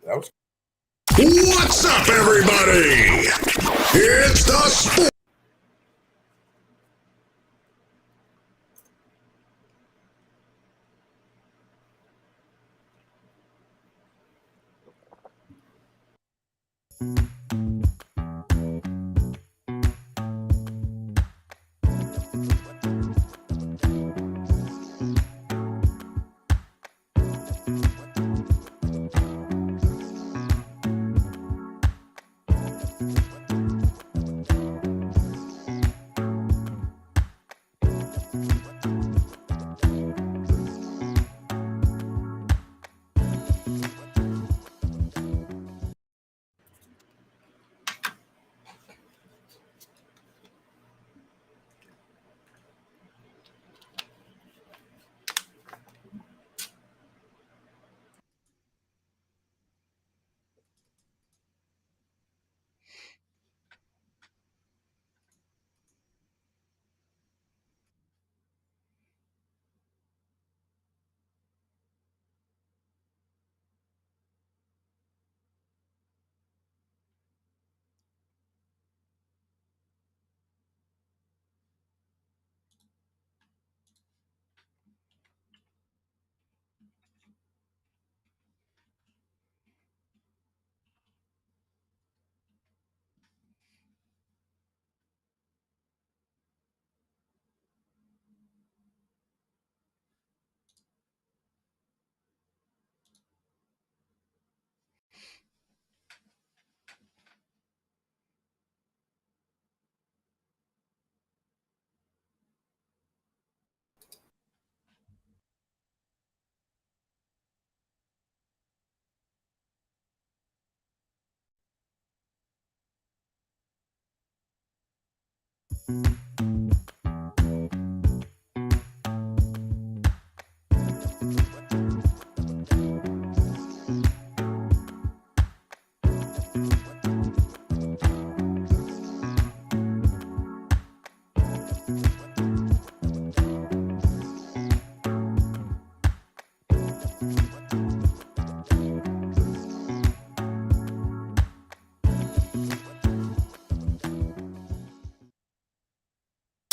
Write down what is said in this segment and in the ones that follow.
What's up, everybody? It's the sport.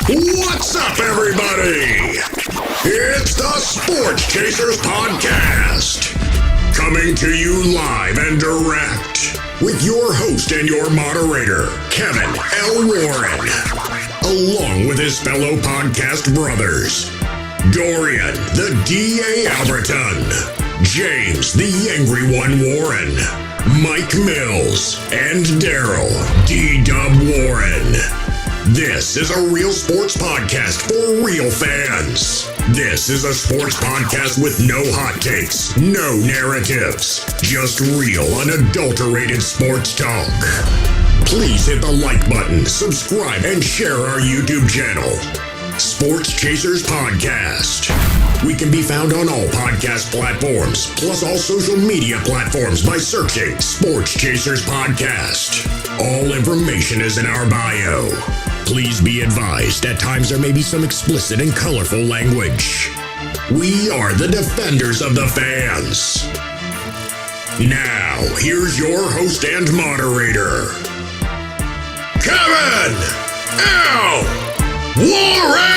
What's up, everybody? It's the Sports Chasers Podcast, coming to you live and direct with your host and your moderator, Kevin L. Warren, along with his fellow podcast brothers, Dorian, the D.A. Alberton, James, the Angry One Warren, Mike Mills, and Daryl, D-Dub Warren. This is a real sports podcast for real fans. This is a sports podcast with no hot takes, no narratives, just real, unadulterated sports talk. Please hit the like button, subscribe, and share our YouTube channel, Sports Chasers Podcast. We can be found on all podcast platforms, plus all social media platforms by searching Sports Chasers Podcast. All information is in our bio. Please be advised, at times there may be some explicit and colorful language. We are the defenders of the fans. Now, here's your host and moderator, Kevin L. Warren!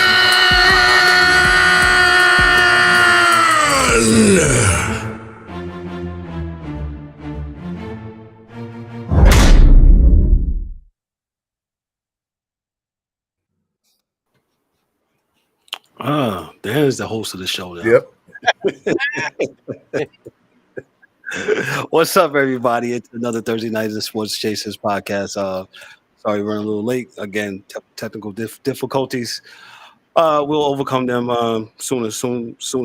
There's the host of the show now. Yep. What's up, everybody? It's another Thursday night of the Sports Chasers Podcast. Sorry, we're running a little late. Again, technical difficulties. We'll overcome them soon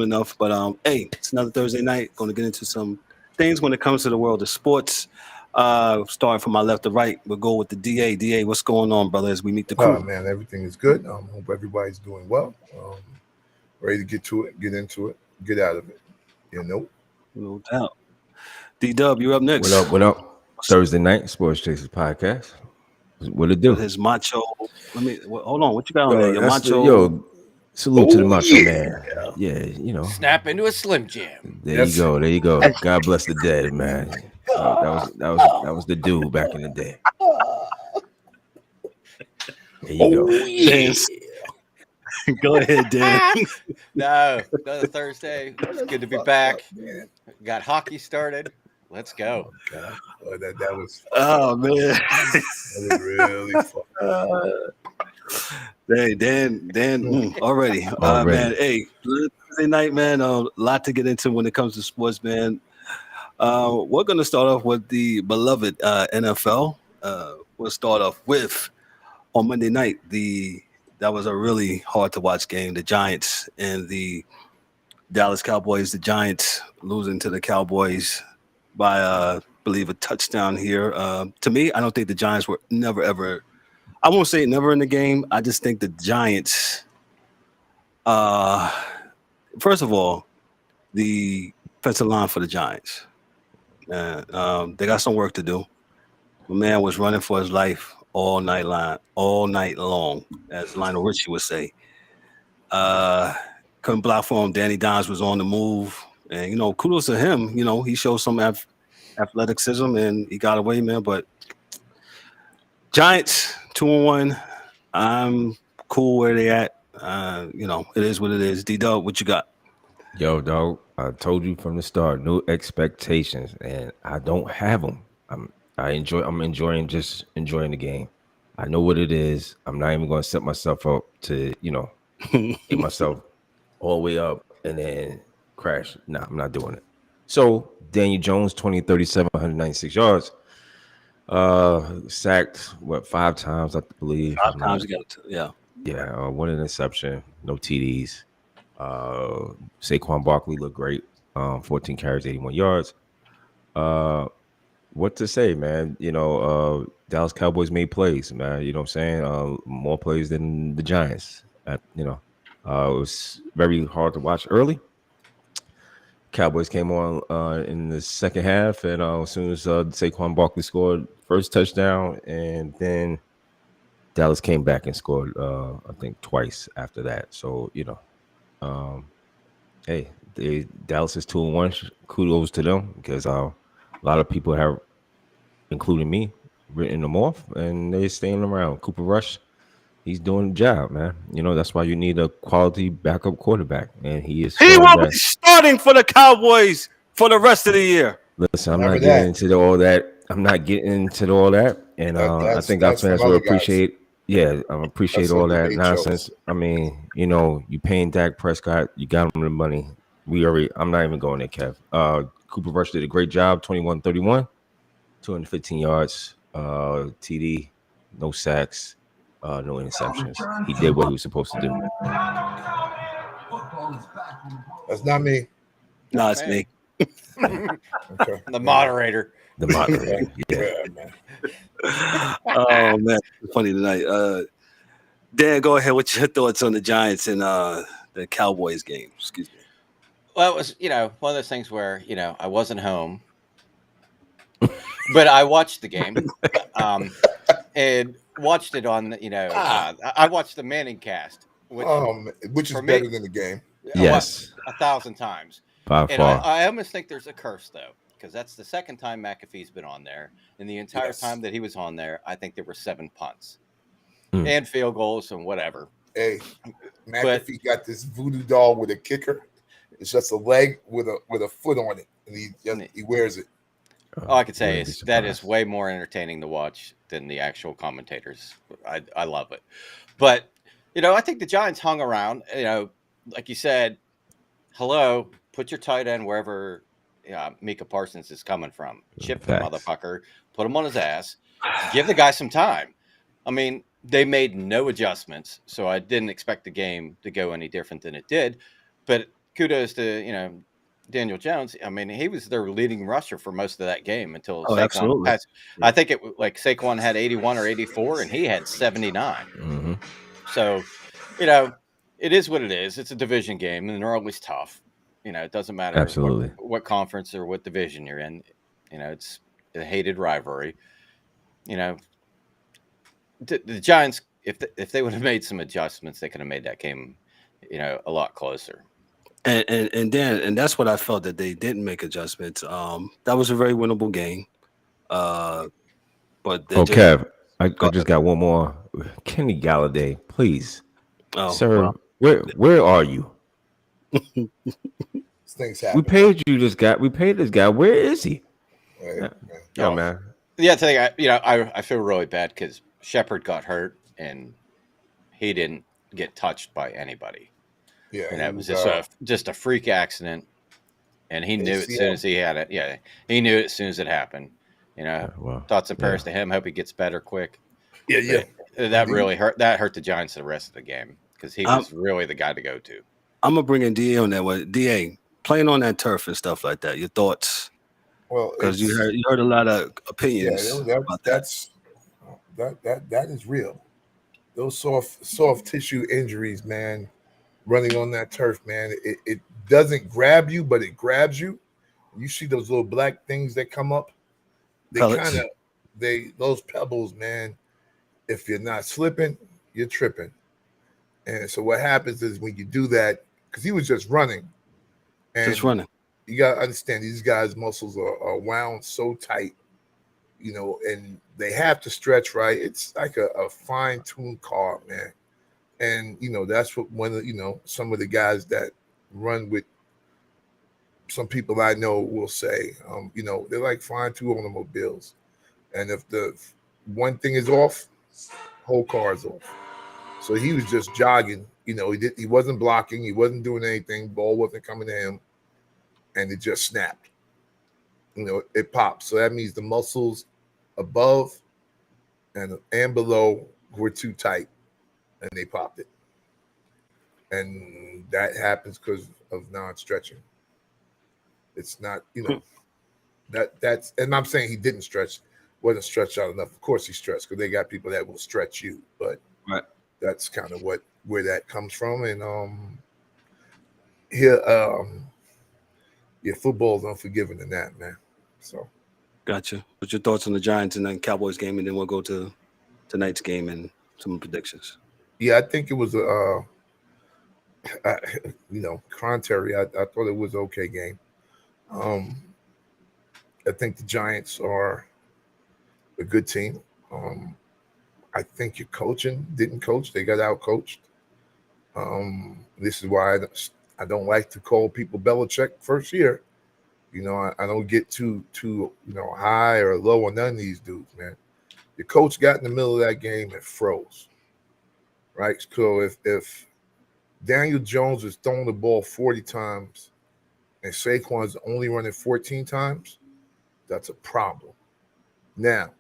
enough. But hey, it's another Thursday night. Going to get into some things when it comes to the world of sports. Starting from my left to right, we'll go with the DA. DA, what's going on, brother, as we meet the crew? Oh, man, everything is good. Hope everybody's doing well. Ready to get to it, get into it, get out of it. No doubt. D-Dub, you're up next. What up? Thursday night, Sports Chasers Podcast. What it do? His macho. Hold on. What you got on there? Your macho. Salute to the macho man. Yeah, Snap into a Slim Jim. There you go. God bless the dead, man. That was the dude back in the day. There you go. Dan, go ahead, Dan. No, another Thursday. It's good to be back. Got hockey started. Let's go. God. Oh, that was Oh man, that was really fun. hey Dan, already. Man, hey, Thursday night, man. A lot to get into when it comes to sports, man. We're gonna start off with the beloved NFL. We'll start off with on Monday night. That was a really hard to watch game. The Giants and the Dallas Cowboys. The Giants losing to the Cowboys by I believe a touchdown here. To me, I don't think the Giants were never ever. I won't say never in the game. I just think the Giants. First of all, the offensive line for the Giants. They got some work to do. The man was running for his life all night long, as Lionel Richie would say. Couldn't block for him. Danny Dimes was on the move, and kudos to him. He showed some athleticism, and he got away, man. But Giants 2-1. I'm cool where they at. It is what it is. D-Dub, what you got? Yo, dog, I told you from the start, no expectations, and I don't have them. I'm enjoying the game. I know what it is. I'm not even going to set myself up to, get myself all the way up and then crash. Nah, I'm not doing it. So Daniel Jones, 20-37, 196 yards. Sacked 5 times, I believe. 5 times, yeah. One interception, no TDs. Saquon Barkley looked great. 14 carries, 81 yards. What to say, man? Dallas Cowboys made plays, man. You know what I'm saying? More plays than the Giants. It was very hard to watch early. Cowboys came on in the second half, and as soon as Saquon Barkley scored first touchdown, and then Dallas came back and scored, I think, twice after that. So, hey, Dallas is 2-1. Kudos to them because a lot of people have, including me, written them off, and they're staying around. Cooper Rush, he's doing the job, man. That's why you need a quality backup quarterback, and he is. He will be starting for the Cowboys for the rest of the year. Listen, I'm not getting into all that. I'm not getting into all that, and I think our fans will appreciate. Yeah, I appreciate all that nonsense. Shows. I mean, you paying Dak Prescott, you got him the money. I'm not even going there, Kev. Cooper Rush did a great job, 21-31, 215 yards, TD, no sacks, no interceptions. He did what he was supposed to do. That's not me. No, it's me. Okay. The moderator. Yeah. Oh man, it's funny tonight. Dan, go ahead. What's your thoughts on the Giants and the Cowboys game? Excuse me. Well, it was one of those things where I wasn't home, but I watched the game and watched it on I watched the Manning cast, which is better than the game. Yes, 1,000 times. By far. I almost think there's a curse though, because that's the second time McAfee's been on there. And the entire time that he was on there, I think there were 7 punts and field goals and whatever. Hey, McAfee got this voodoo doll with a kicker. It's just a leg with a foot on it, and he wears it. All I could say is that is way more entertaining to watch than the actual commentators. I love it. But, I think the Giants hung around, like you said, hello, put your tight end wherever Micah Parsons is coming from. Chip the motherfucker, put him on his ass, give the guy some time. I mean, they made no adjustments, so I didn't expect the game to go any different than it did. But kudos to, Daniel Jones. I mean, he was their leading rusher for most of that game until Saquon had, I think Saquon had 81 or 84 and he had 79. Mm-hmm. So, it is what it is. It's a division game and they're always tough. It doesn't matter what conference or what division you're in. It's a hated rivalry. The Giants, if they would have made some adjustments, they could have made that game, a lot closer. And that's what I felt, that they didn't make adjustments. That was a very winnable game. But Kev, I just got one more. Kenny Galladay, please, sir. Well, where are you? Things We happen. paid you this guy. We paid this guy. Where is he? Right. Yeah, man. Yeah, I feel really bad because Shepard got hurt and he didn't get touched by anybody. Yeah, and it was just a freak accident, and he knew as soon as he had it. Yeah, he knew it as soon as it happened. Thoughts and prayers to him. Hope he gets better quick. Yeah. That really hurt. That hurt the Giants the rest of the game because he was really the guy to go to. I'm gonna bring in DA on that one. DA, playing on that turf and stuff like that. Your thoughts? Well, because you heard a lot of opinions. About that is real. Those soft tissue injuries, man, running on that turf, man, it doesn't grab you, but it grabs you. You see those little black things that come up. Those pebbles, man. If you're not slipping, you're tripping. And so what happens is when you do that, because he was just running. You got to understand these guys' muscles are wound so tight, and they have to stretch right. It's like a fine-tuned car, man. And, that's what some of the guys that run with some people I know will say, they're like fine-tuned automobiles. And if the one thing is off, whole car is off. So he was just jogging. He wasn't blocking. He wasn't doing anything. Ball wasn't coming to him. And it just snapped. It popped. So that means the muscles above and below were too tight, and they popped it. And that happens because of non-stretching. It's not, that's, and I'm saying he didn't stretch, wasn't stretched out enough. Of course he stretched because they got people that will stretch you, but that's kind of where that comes from. And football's unforgiving in that, man. So, gotcha. What's your thoughts on the Giants and then Cowboys game, and then we'll go to tonight's game and some predictions. Yeah, I think it was contrary. I thought it was an okay game. I think the Giants are a good team. I think your coaching didn't coach; they got out coached. This is why I don't like to call people Belichick first year. I don't get too high or low on none of these dudes, man. The coach got in the middle of that game and froze. Right? So if Daniel Jones is throwing the ball 40 times and Saquon's only running 14 times, that's a problem. Now,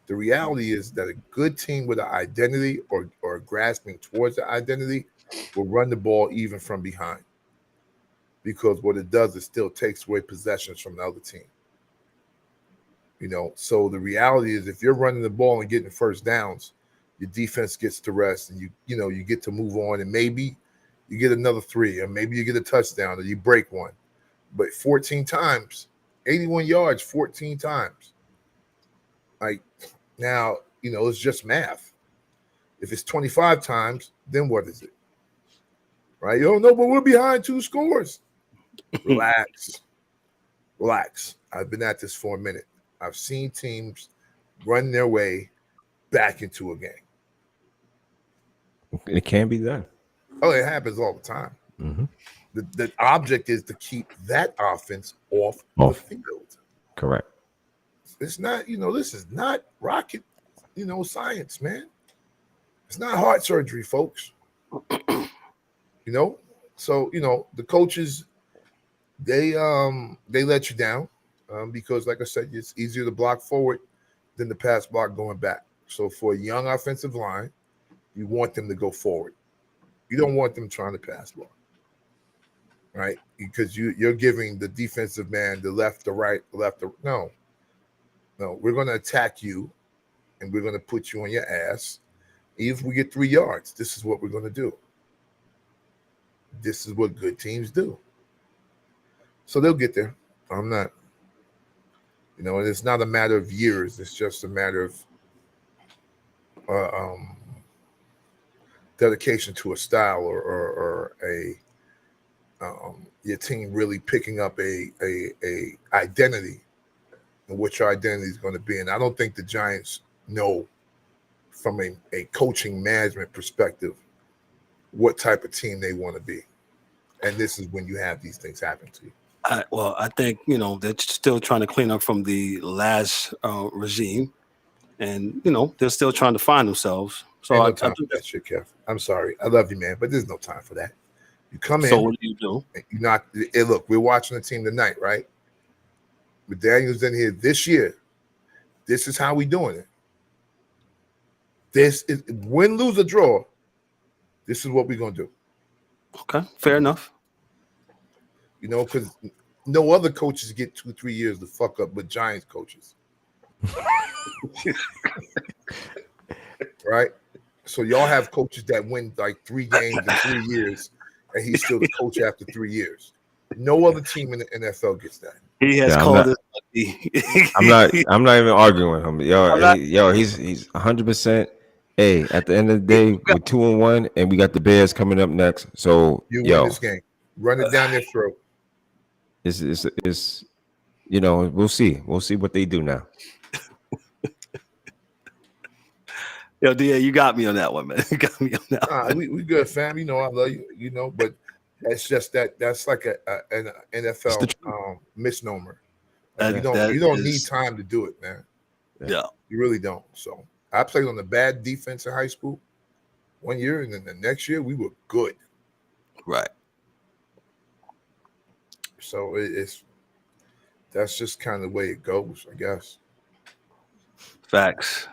the reality is that a good team with an identity or grasping towards the identity will run the ball even from behind. Because what it does is still takes away possessions from the other team. So the reality is if you're running the ball and getting first downs, your defense gets to rest and you get to move on, and maybe you get another 3, or maybe you get a touchdown or you break one. But 14 times, 81 yards, 14 times. Like now, it's just math. If it's 25 times, then what is it? Right? You don't know, but we're behind 2 scores. Relax. I've been at this for a minute. I've seen teams run their way back into a game. It can be done. Oh, it happens all the time. Mm-hmm. The object is to keep that offense off the field. Correct. It's not, this is not rocket, science, man. It's not heart surgery, folks. So, the coaches, they let you down because, like I said, it's easier to block forward than the pass block going back. So for a young offensive line, you want them to go forward. You don't want them trying to pass block, right? Because you're giving the defensive man the left, the right, no. We're going to attack you, and we're going to put you on your ass. Even if we get 3 yards, this is what we're going to do. This is what good teams do. So they'll get there. I'm not. And it's not a matter of years. It's just a matter of dedication to a style or your team really picking up a identity and what your identity is going to be. And I don't think the Giants know from a coaching management perspective what type of team they want to be. And this is when you have these things happen to you. I think, they're still trying to clean up from the last regime. And, they're still trying to find themselves. So Ain't no time for that shit, Kev. I'm sorry. I love you, man, but there's no time for that. You come in. So what do you do? You not. Hey, look, we're watching the team tonight, right? McDaniel's in here this year. This is how we doing it. This is win, lose, or draw. This is what we're gonna do. Okay, fair enough. Because no other coaches get 2-3 years to fuck up, but Giants coaches. Right? So y'all have coaches that win like 3 games in 3 years, and he's still the coach after 3 years. No other team in the NFL gets that. He has called it. I'm not even arguing with him. He's 100%. Hey, at the end of the day, we're 2-1, and we got the Bears coming up next. So you win this game. Run it down their throat. It's we'll see. We'll see what they do now. Yo, DA, you got me on that one, man. You got me on that one. We good, fam. I love you, but that's just that's like an NFL misnomer. You don't need time to do it, man. Yeah. You really don't. So I played on the bad defense in high school 1 year, and then the next year we were good. Right. So that's just kind of the way it goes, I guess. Facts.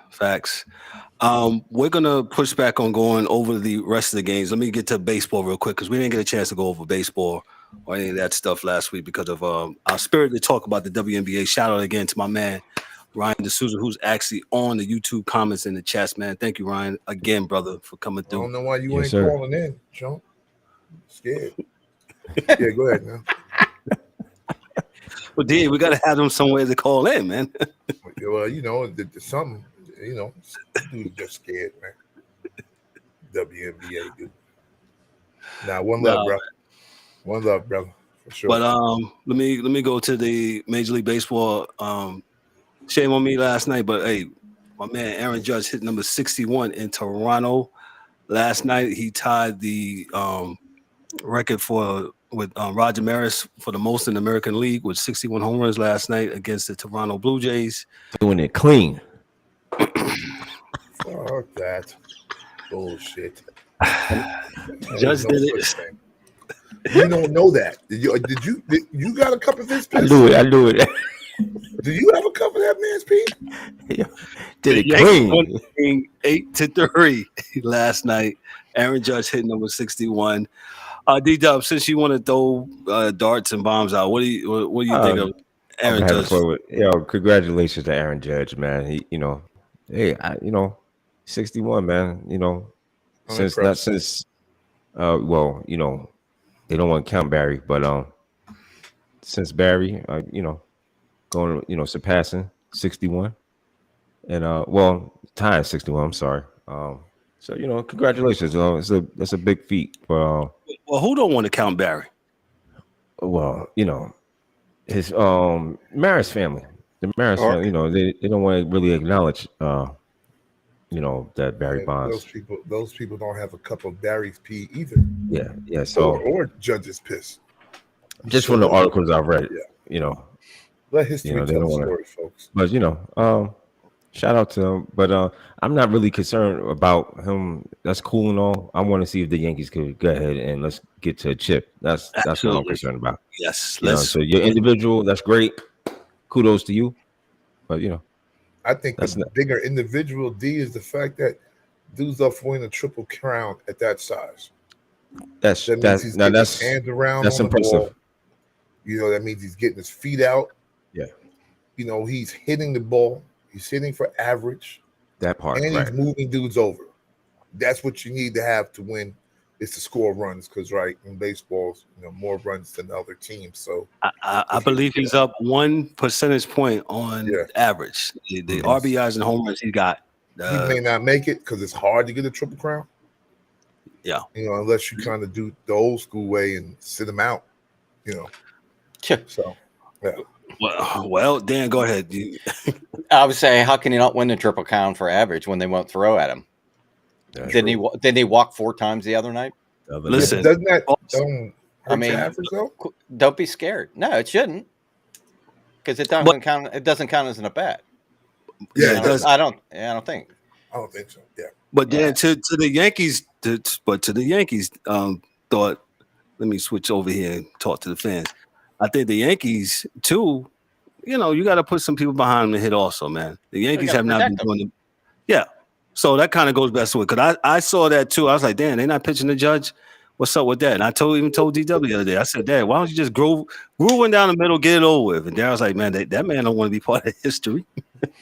We're gonna push back on going over the rest of the games. Let me get to baseball real quick because we didn't get a chance to go over baseball or any of that stuff last week because of our spirit to talk about the WNBA. Shout out again to my man Ryan D'Souza, who's actually on the YouTube comments in the chats, man. Thank you, Ryan, again, brother, for coming through. I don't know why you ain't calling in, John. Scared. Yeah, go ahead now. Well, D, we gotta have them somewhere to call in, man. Well, something, dude, just scared, man. WNBA, dude. Now, one love, bro. One love, brother, for sure. But let me go to the Major League Baseball. Shame on me last night, but hey, my man Aaron Judge hit number 61 in Toronto last night. He tied the record with Roger Maris for the most in the American League with 61 home runs last night against the Toronto Blue Jays. Doing it clean. Fuck that bullshit. Judge did it. You don't know that. Did you got a cup of his piss? I do it. Do you have a cup of that man's pee? Did it clean. 8-3 last night. Aaron Judge hit number 61. D-Dub, since you want to throw darts and bombs out, what do you think of Aaron Judge? Congratulations to Aaron Judge, man. He, hey, 61, man. Since they don't want to count Barry, but since Barry, going, surpassing 61, and tying 61. I'm sorry. So congratulations. That's a big feat. Well, who don't want to count Barry? Well, his Maris family, the Maris family. They don't want to really acknowledge that Barry Bonds. Those people don't have a cup of Barry's pee either. Yeah. So or Judge's piss. Just from the articles I've read, let history tell the story, folks. But shout out to him. But I'm not really concerned about him. That's cool and all. I want to see if the Yankees could go ahead and let's get to a chip. That's what I'm concerned about. Yes. So your individual, that's great. Kudos to you. But I think the bigger individual D is the fact that dude's up for winning a triple crown at that size. That's hands around. That's impressive. That means he's getting his feet out. Yeah. He's hitting the ball. He's hitting for average. That part. And he's moving dudes over. That's what you need to have to win. Is to score runs because in baseball, more runs than the other teams. So I believe he's up 1 percentage point on average. The RBIs and home runs he got. He may not make it because it's hard to get a triple crown. Yeah, unless you kind of do the old school way and sit him out. So yeah. Well, Dan, go ahead. I would say, how can he not win the Triple Crown for average when they won't throw at him? Didn't he walk 4 times the other night? Listen, doesn't that hurt your average though? Don't be scared. No, it shouldn't, because it doesn't count. It doesn't count as an at bat. Yeah, it does. I don't think so. Yeah. But then to the Yankees, thought. Let me switch over here and talk to the fans. I think the Yankees too. You got to put some people behind them to hit also, man. The Yankees have not been doing it. Yeah. So that kind of goes best with, because I saw that too. I was like, damn, they're not pitching the Judge. What's up with that? And I even told DW the other day. I said, Dad, why don't you just groove one down the middle, get it over with? And Darryl was like, man, that man don't want to be part of history.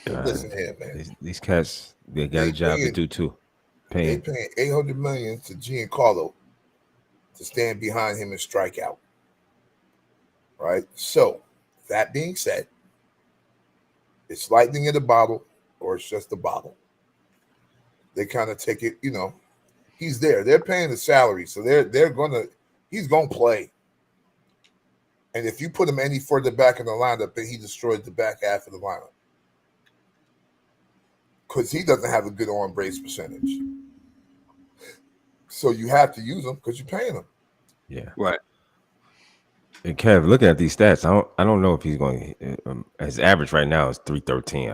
Listen here, man. These cats, they got a job to do too. They paying $800 million to Giancarlo to stand behind him and strike out. Right. So that being said, it's lightning in the bottle, or it's just a bottle. They kind of take it, he's there. They're paying the salary, so he's gonna play. And if you put him any further back in the lineup, then he destroys the back half of the lineup, because he doesn't have a good on base percentage. So you have to use him because you're paying him. Yeah, right. And Kev, looking at these stats, I don't know if he's going. His average right now is 313.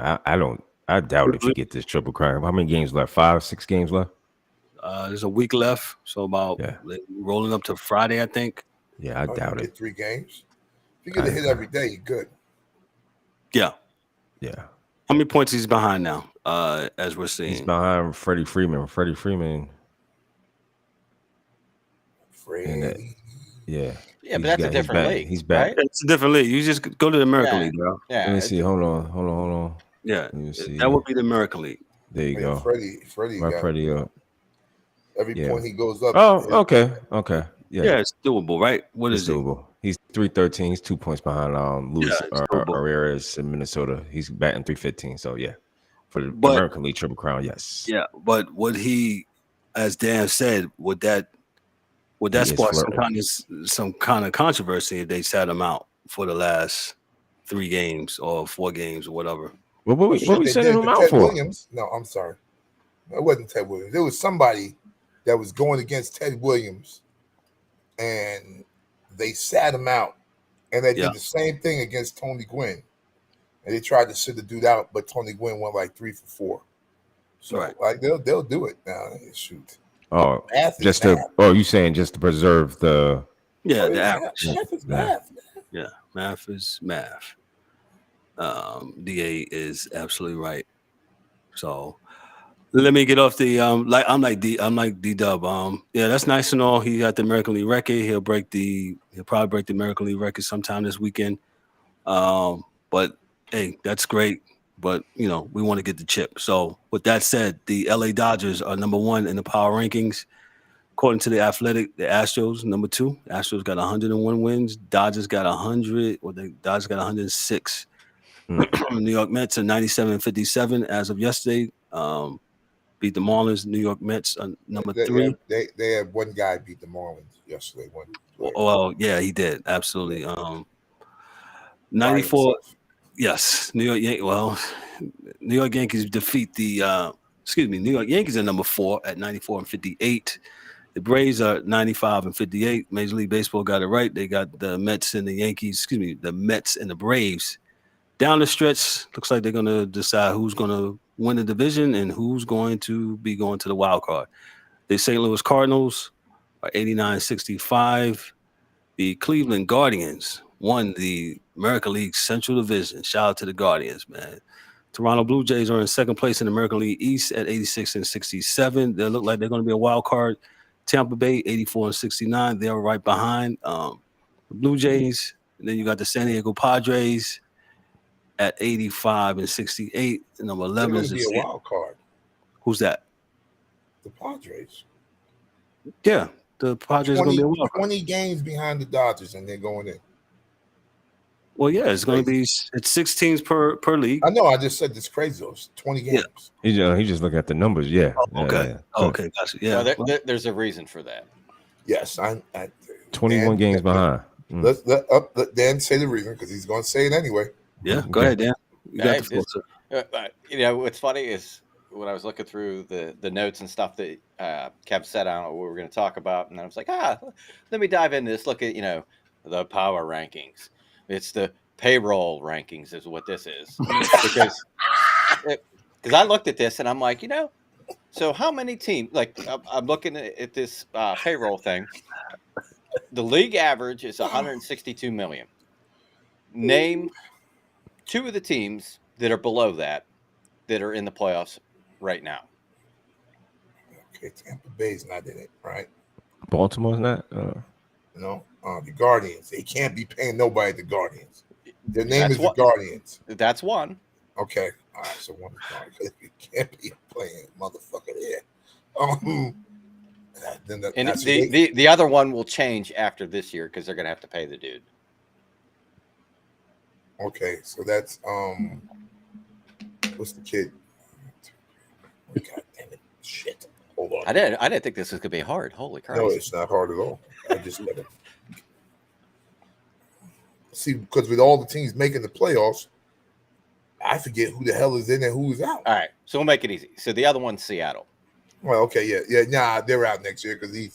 I doubt if he get this Triple Crown. How many games left? 5, 6 games left. There's a week left, so about rolling up to Friday, I think. Yeah, I doubt it. 3 games. If you get a hit every day, you're good. Yeah. Yeah. How many points he's behind now? As we're seeing, he's behind Freddie Freeman. Yeah, but that's a different league. He's back. Right? It's a different league. You just go to the American League, bro. Yeah. Let me see. Hold on. Yeah, that would be the American League. There you go. Freddie got Freddie up. Every point he goes up. Oh, okay. Yeah, it's doable, right? What is doable? He's 313. He's 2 points behind Luis Arias in Minnesota. He's batting 315. So yeah, for the American League Triple Crown, yes. Yeah, but would he, as Dan said, would that spark some kind of controversy if they sat him out for the last 3 games or 4 games or whatever? What we sending him out for? Williams? No, I'm sorry. It wasn't Ted Williams. It was somebody that was going against Ted Williams, and they sat him out. And they did the same thing against Tony Gwynn. And they tried to sit the dude out, but Tony Gwynn went like 3 for 4. So like they'll do it now. Shoot. Oh, you saying just to preserve the the average. Math is math. Yeah, math is math. DA is absolutely right. So let me get off the I'm like D-Dub. Yeah, that's nice and all. He got the American League record. He'll probably break the American League record sometime this weekend. But hey, that's great. But we want to get the chip. So with that said, the LA Dodgers are number 1 in the power rankings. According to the Athletic, the Astros number 2. Astros got 101 wins. Dodgers got 100. The Dodgers got 106. New York Mets are 97-57 as of yesterday. Beat the Marlins. New York Mets are number 3. They had one guy beat the Marlins yesterday. Well, yeah, he did. Absolutely. 94. Yes, New York Yankees defeat the. New York Yankees are number 4 at 94-58. The Braves are 95-58. Major League Baseball got it right. They got the Mets and the Yankees. The Mets and the Braves. Down the stretch, looks like they're going to decide who's going to win the division and who's going to be going to the wild card. The St. Louis Cardinals are 89-65. The Cleveland Guardians won the American League Central Division. Shout out to the Guardians, man. Toronto Blue Jays are in second place in the American League East at 86-67. They look like they're going to be a wild card. Tampa Bay, 84-69. They're right behind the Blue Jays. And then you got the San Diego Padres at 85-68. And number 11 is a wild card. Who's that? The Padres. Yeah, the Padres are going to be a wild card. 20 games behind the Dodgers, and they're going in. Well, yeah, it's going to be 6 teams per league. I know. I just said this crazy. It's 20 games. Yeah. He just looking at the numbers. Yeah. Oh, okay. Yeah. Okay. Gotcha. Yeah. So there's a reason for that. Yes. 21 games behind. Let Dan say the reason because he's going to say it anyway. Yeah, go ahead, Dan. You got the floor. What's funny is when I was looking through the notes and stuff that Kev said, I don't know what we were going to talk about, and I was like, let me dive into this. Look at the power rankings. It's the payroll rankings is what this is because I looked at this and I'm like, so how many teams? Like I'm looking at this payroll thing. The league average is 162 million. Name 2 of the teams that are below that are in the playoffs right now. Okay, Tampa Bay's not in it, right? Baltimore's not. The Guardians. They can't be paying nobody. The Guardians. Their name is the Guardians. That's one. Okay, all right. So one is you can't be playing motherfucker there. Then the other one will change after this year because they're going to have to pay the dude. Okay, so that's what's the kid? God damn it! Shit. Hold on. I didn't think this was gonna be hard. Holy crap! No, it's not hard at all. I just let it. See, because with all the teams making the playoffs, I forget who the hell is in and who is out. All right, so we'll make it easy. So the other one's Seattle. Well, okay, yeah. Nah, they're out next year because they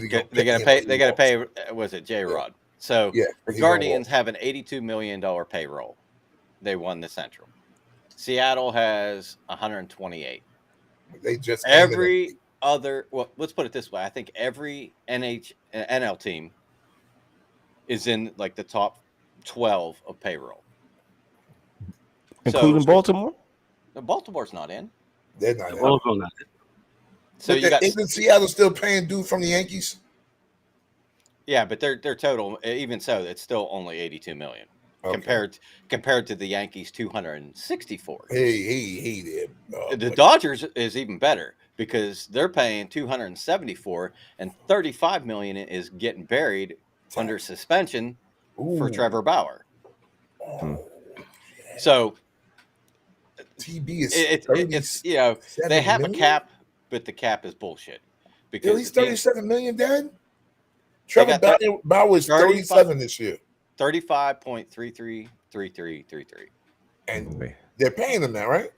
gotta pay. They gotta pay. Was it J-Rod? So yeah, the Guardians have an $82 million payroll. They won the Central. Seattle has 128. They just every other. Well, let's put it this way. I think every NL team is in like the top 12 of payroll, including Baltimore. No, Baltimore's not in. They're not. Baltimore's not in. So isn't Seattle still paying dude from the Yankees? Yeah, but their total, even so, it's still only 82 million compared to the Yankees 264. Hey there. The Dodgers is even better because they're paying 274 and 35 million is getting buried under suspension for Trevor Bauer. So TB is it's they have million? A cap, but the cap is bullshit. Because he's 37 million, Dad. Trevor Bauer is 37 this year. 35.333333. And they're paying him now, right?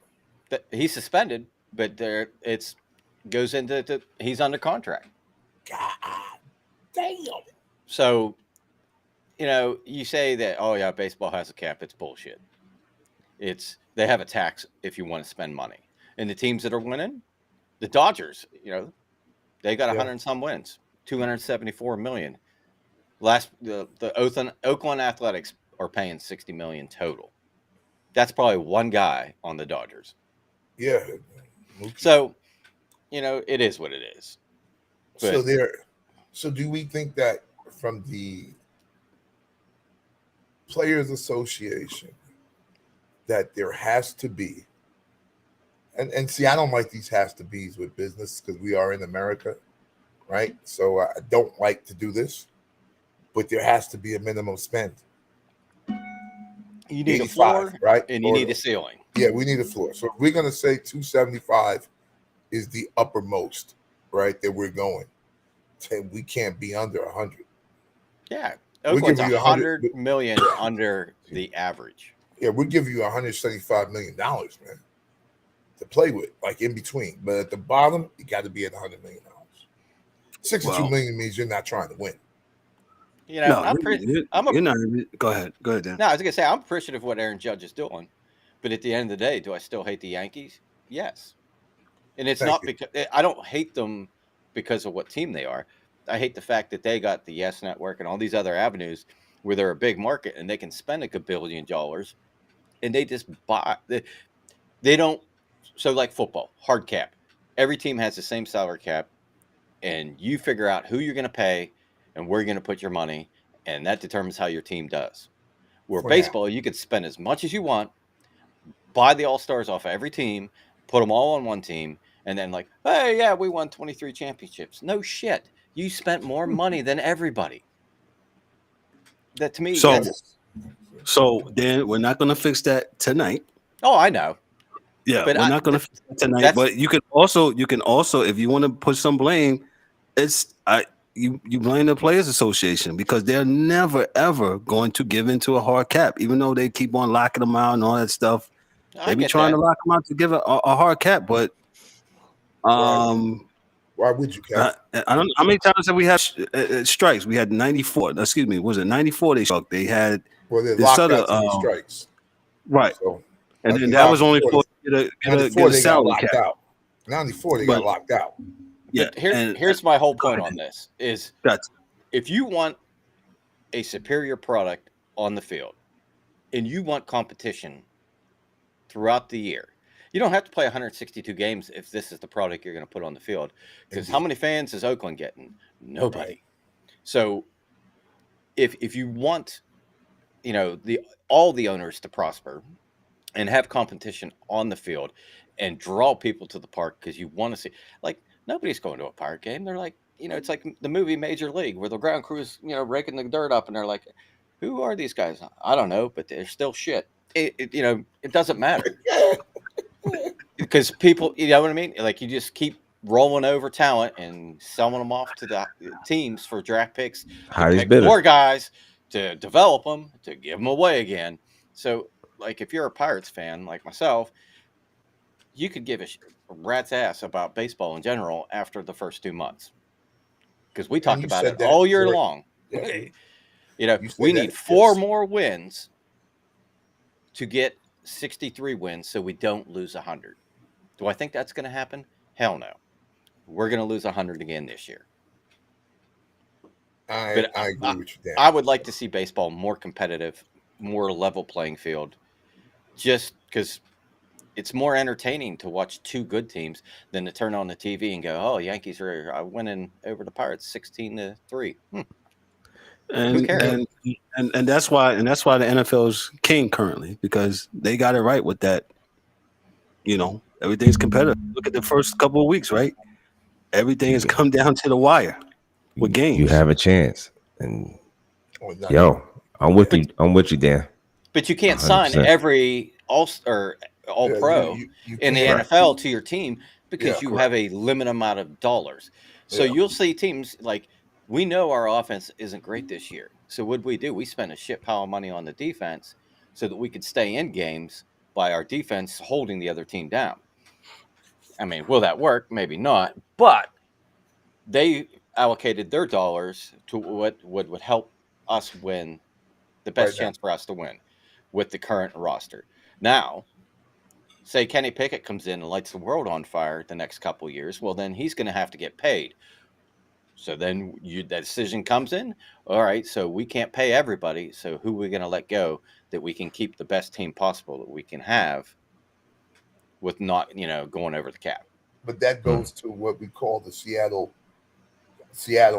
He's suspended, but goes into he's under contract. God damn. So, you say that baseball has a cap. It's bullshit. They have a tax if you want to spend money. And the teams that are winning, the Dodgers, they got 100 and some wins. 274 million. The Oakland Athletics are paying 60 million total. That's probably one guy on the Dodgers. Yeah. So, it is what it is. But, so do we think that from the Players Association that there has to be, and see, I don't like these has to be's with business because we are in America. Right, so I don't like to do this, but there has to be a minimum spend. You need a floor, right? And you need a ceiling. Yeah, we need a floor. So if we're going to say 275 is the uppermost, right, that we're going, we can't be under 100. Yeah, Oakland's 100 million under the average. Yeah, we'll give you $175 million, man, to play with, like in between. But at the bottom, you got to be at $100 million. 62 million means you're not trying to win. You're not. Go ahead, Dan. No, I was gonna say I'm appreciative of what Aaron Judge is doing, but at the end of the day, do I still hate the Yankees? Yes, and it's because I don't hate them because of what team they are. I hate the fact that they got the Yes Network and all these other avenues where they're a big market and they can spend $1 billion, and they just buy. They don't. So like football, hard cap. Every team has the same salary cap. And you figure out who you're going to pay and where you're going to put your money, and that determines how your team does. Where baseball, you could spend as much as you want, buy the all-stars off of every team, put them all on one team, and then like, hey, yeah, we won 23 championships. No shit. You spent more money than everybody. That to me. So then we're not going to fix that tonight. Oh, I know. Yeah, but we're not going to fix it tonight. But you can also, if you want to put some blame, you blame the Players Association because they're never ever going to give into a hard cap, even though they keep on locking them out and all that stuff. They be trying to lock them out to give a hard cap, but why would you, Cap? I don't know how many times have we had strikes. We had 94. Excuse me, was it 94? They struck. They had they locked out too many strikes, right? So, and then that was only for get a salary cap. Out. 94, they got locked out. Yeah, here's my whole point on this: is if you want a superior product on the field, and you want competition throughout the year. You don't have to play 162 games if this is the product you're going to put on the field. Because how many fans is Oakland getting? Nobody. Right. So if you want, all the owners to prosper and have competition on the field and draw people to the park because you want to see, like, nobody's going to a Pirate game. They're like, it's like the movie Major League where the ground crew is, raking the dirt up and they're like, who are these guys? I don't know, but they're still shit. It doesn't matter. Because people, you know what I mean? Like, you just keep rolling over talent and selling them off to the teams for draft picks. Highest bidder. More guys to develop them, to give them away again. So, like, if you're a Pirates fan like myself, you could give a rat's ass about baseball in general after the first 2 months. Because we talked about it all year long. Yeah. We need 4 more wins to get 63 wins so we don't lose 100. Do I think that's going to happen? Hell no. We're going to lose 100 again this year. I agree with you, Dan. I would like to see baseball more competitive, more level playing field, just because it's more entertaining to watch 2 good teams than to turn on the TV and go, oh, Yankees are winning over the Pirates 16-3. And, who cares? And that's why the NFL's king currently, because they got it right with that. Everything's competitive. Look at the first couple of weeks, right? Everything has come down to the wire with games. You have a chance, and I'm with you. I'm with you, Dan. But you can't 100%. Sign every all-pro in the NFL to your team because you have a limited amount of dollars. So you'll see teams like, we know our offense isn't great this year. So what do? We spent a shit pile of money on the defense so that we could stay in games by our defense holding the other team down. I mean, will that work? Maybe not. But they allocated their dollars to what would help us win, the best chance for us to win with the current roster. Now, say Kenny Pickett comes in and lights the world on fire the next couple of years. Well, then he's going to have to get paid. So then that decision comes in. All right, so we can't pay everybody. So who are we going to let go that we can keep the best team possible that we can have with not, going over the cap? But that goes to what we call the Seattle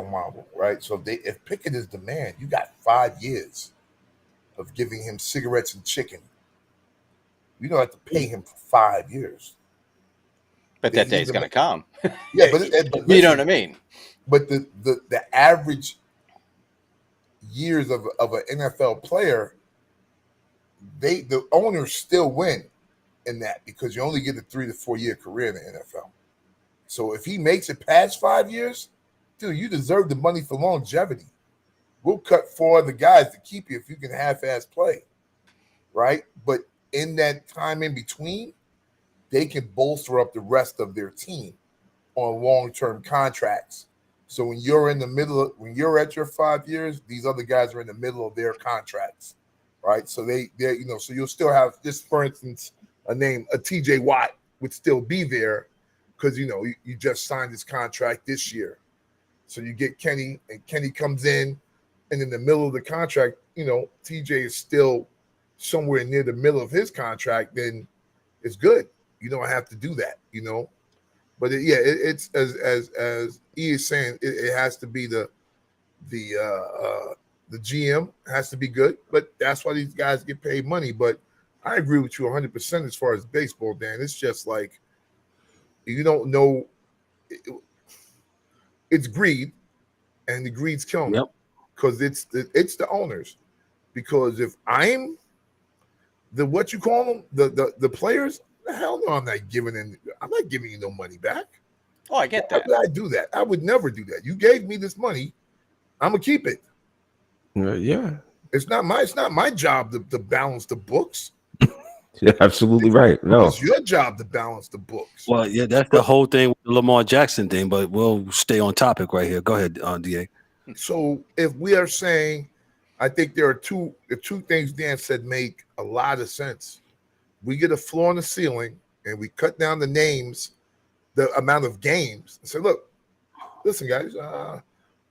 model, right? So if Pickett is the man, you got 5 years of giving him cigarettes and chicken. You don't have to pay him for 5 years. But that day's going to come. Yeah, but listen, you know what I mean? But the average years of an NFL player, the owners still win in that because you only get a 3 to 4 year career in the NFL. So if he makes it past 5 years, dude, you deserve the money for longevity. We'll cut 4 other guys to keep you if you can half-ass play, right? But in that time in between, they can bolster up the rest of their team on long-term contracts. So when you're in the middle, when you're at your 5 years, these other guys are in the middle of their contracts, right? So they so you'll still have, just for instance, a TJ Watt would still be there because you just signed his contract this year. So you get Kenny, and Kenny comes in, and in the middle of the contract, TJ is still somewhere near the middle of his contract. Then it's good. You don't have to do that, But it's as E is saying, it has to be the GM has to be good, but that's why these guys get paid money. But I agree with you 100% as far as baseball, Dan. It's just like you don't know. It's greed, and the greed's killing them because it's the owners. Because if I'm the what you call them the players. The hell no, I'm not giving you no money back. Oh, I get that. Why would I do that? I would never do that. You gave me this money. I'm gonna keep it. Yeah. It's not my job to balance the books. You're absolutely right. No, it's your job to balance the books. Well, yeah, that's the whole thing with the Lamar Jackson thing, but we'll stay on topic right here. Go ahead, DA. So if we are saying, I think there are two things Dan said make a lot of sense. We get a floor on the ceiling and we cut down the names, the amount of games, and say, look, listen, guys,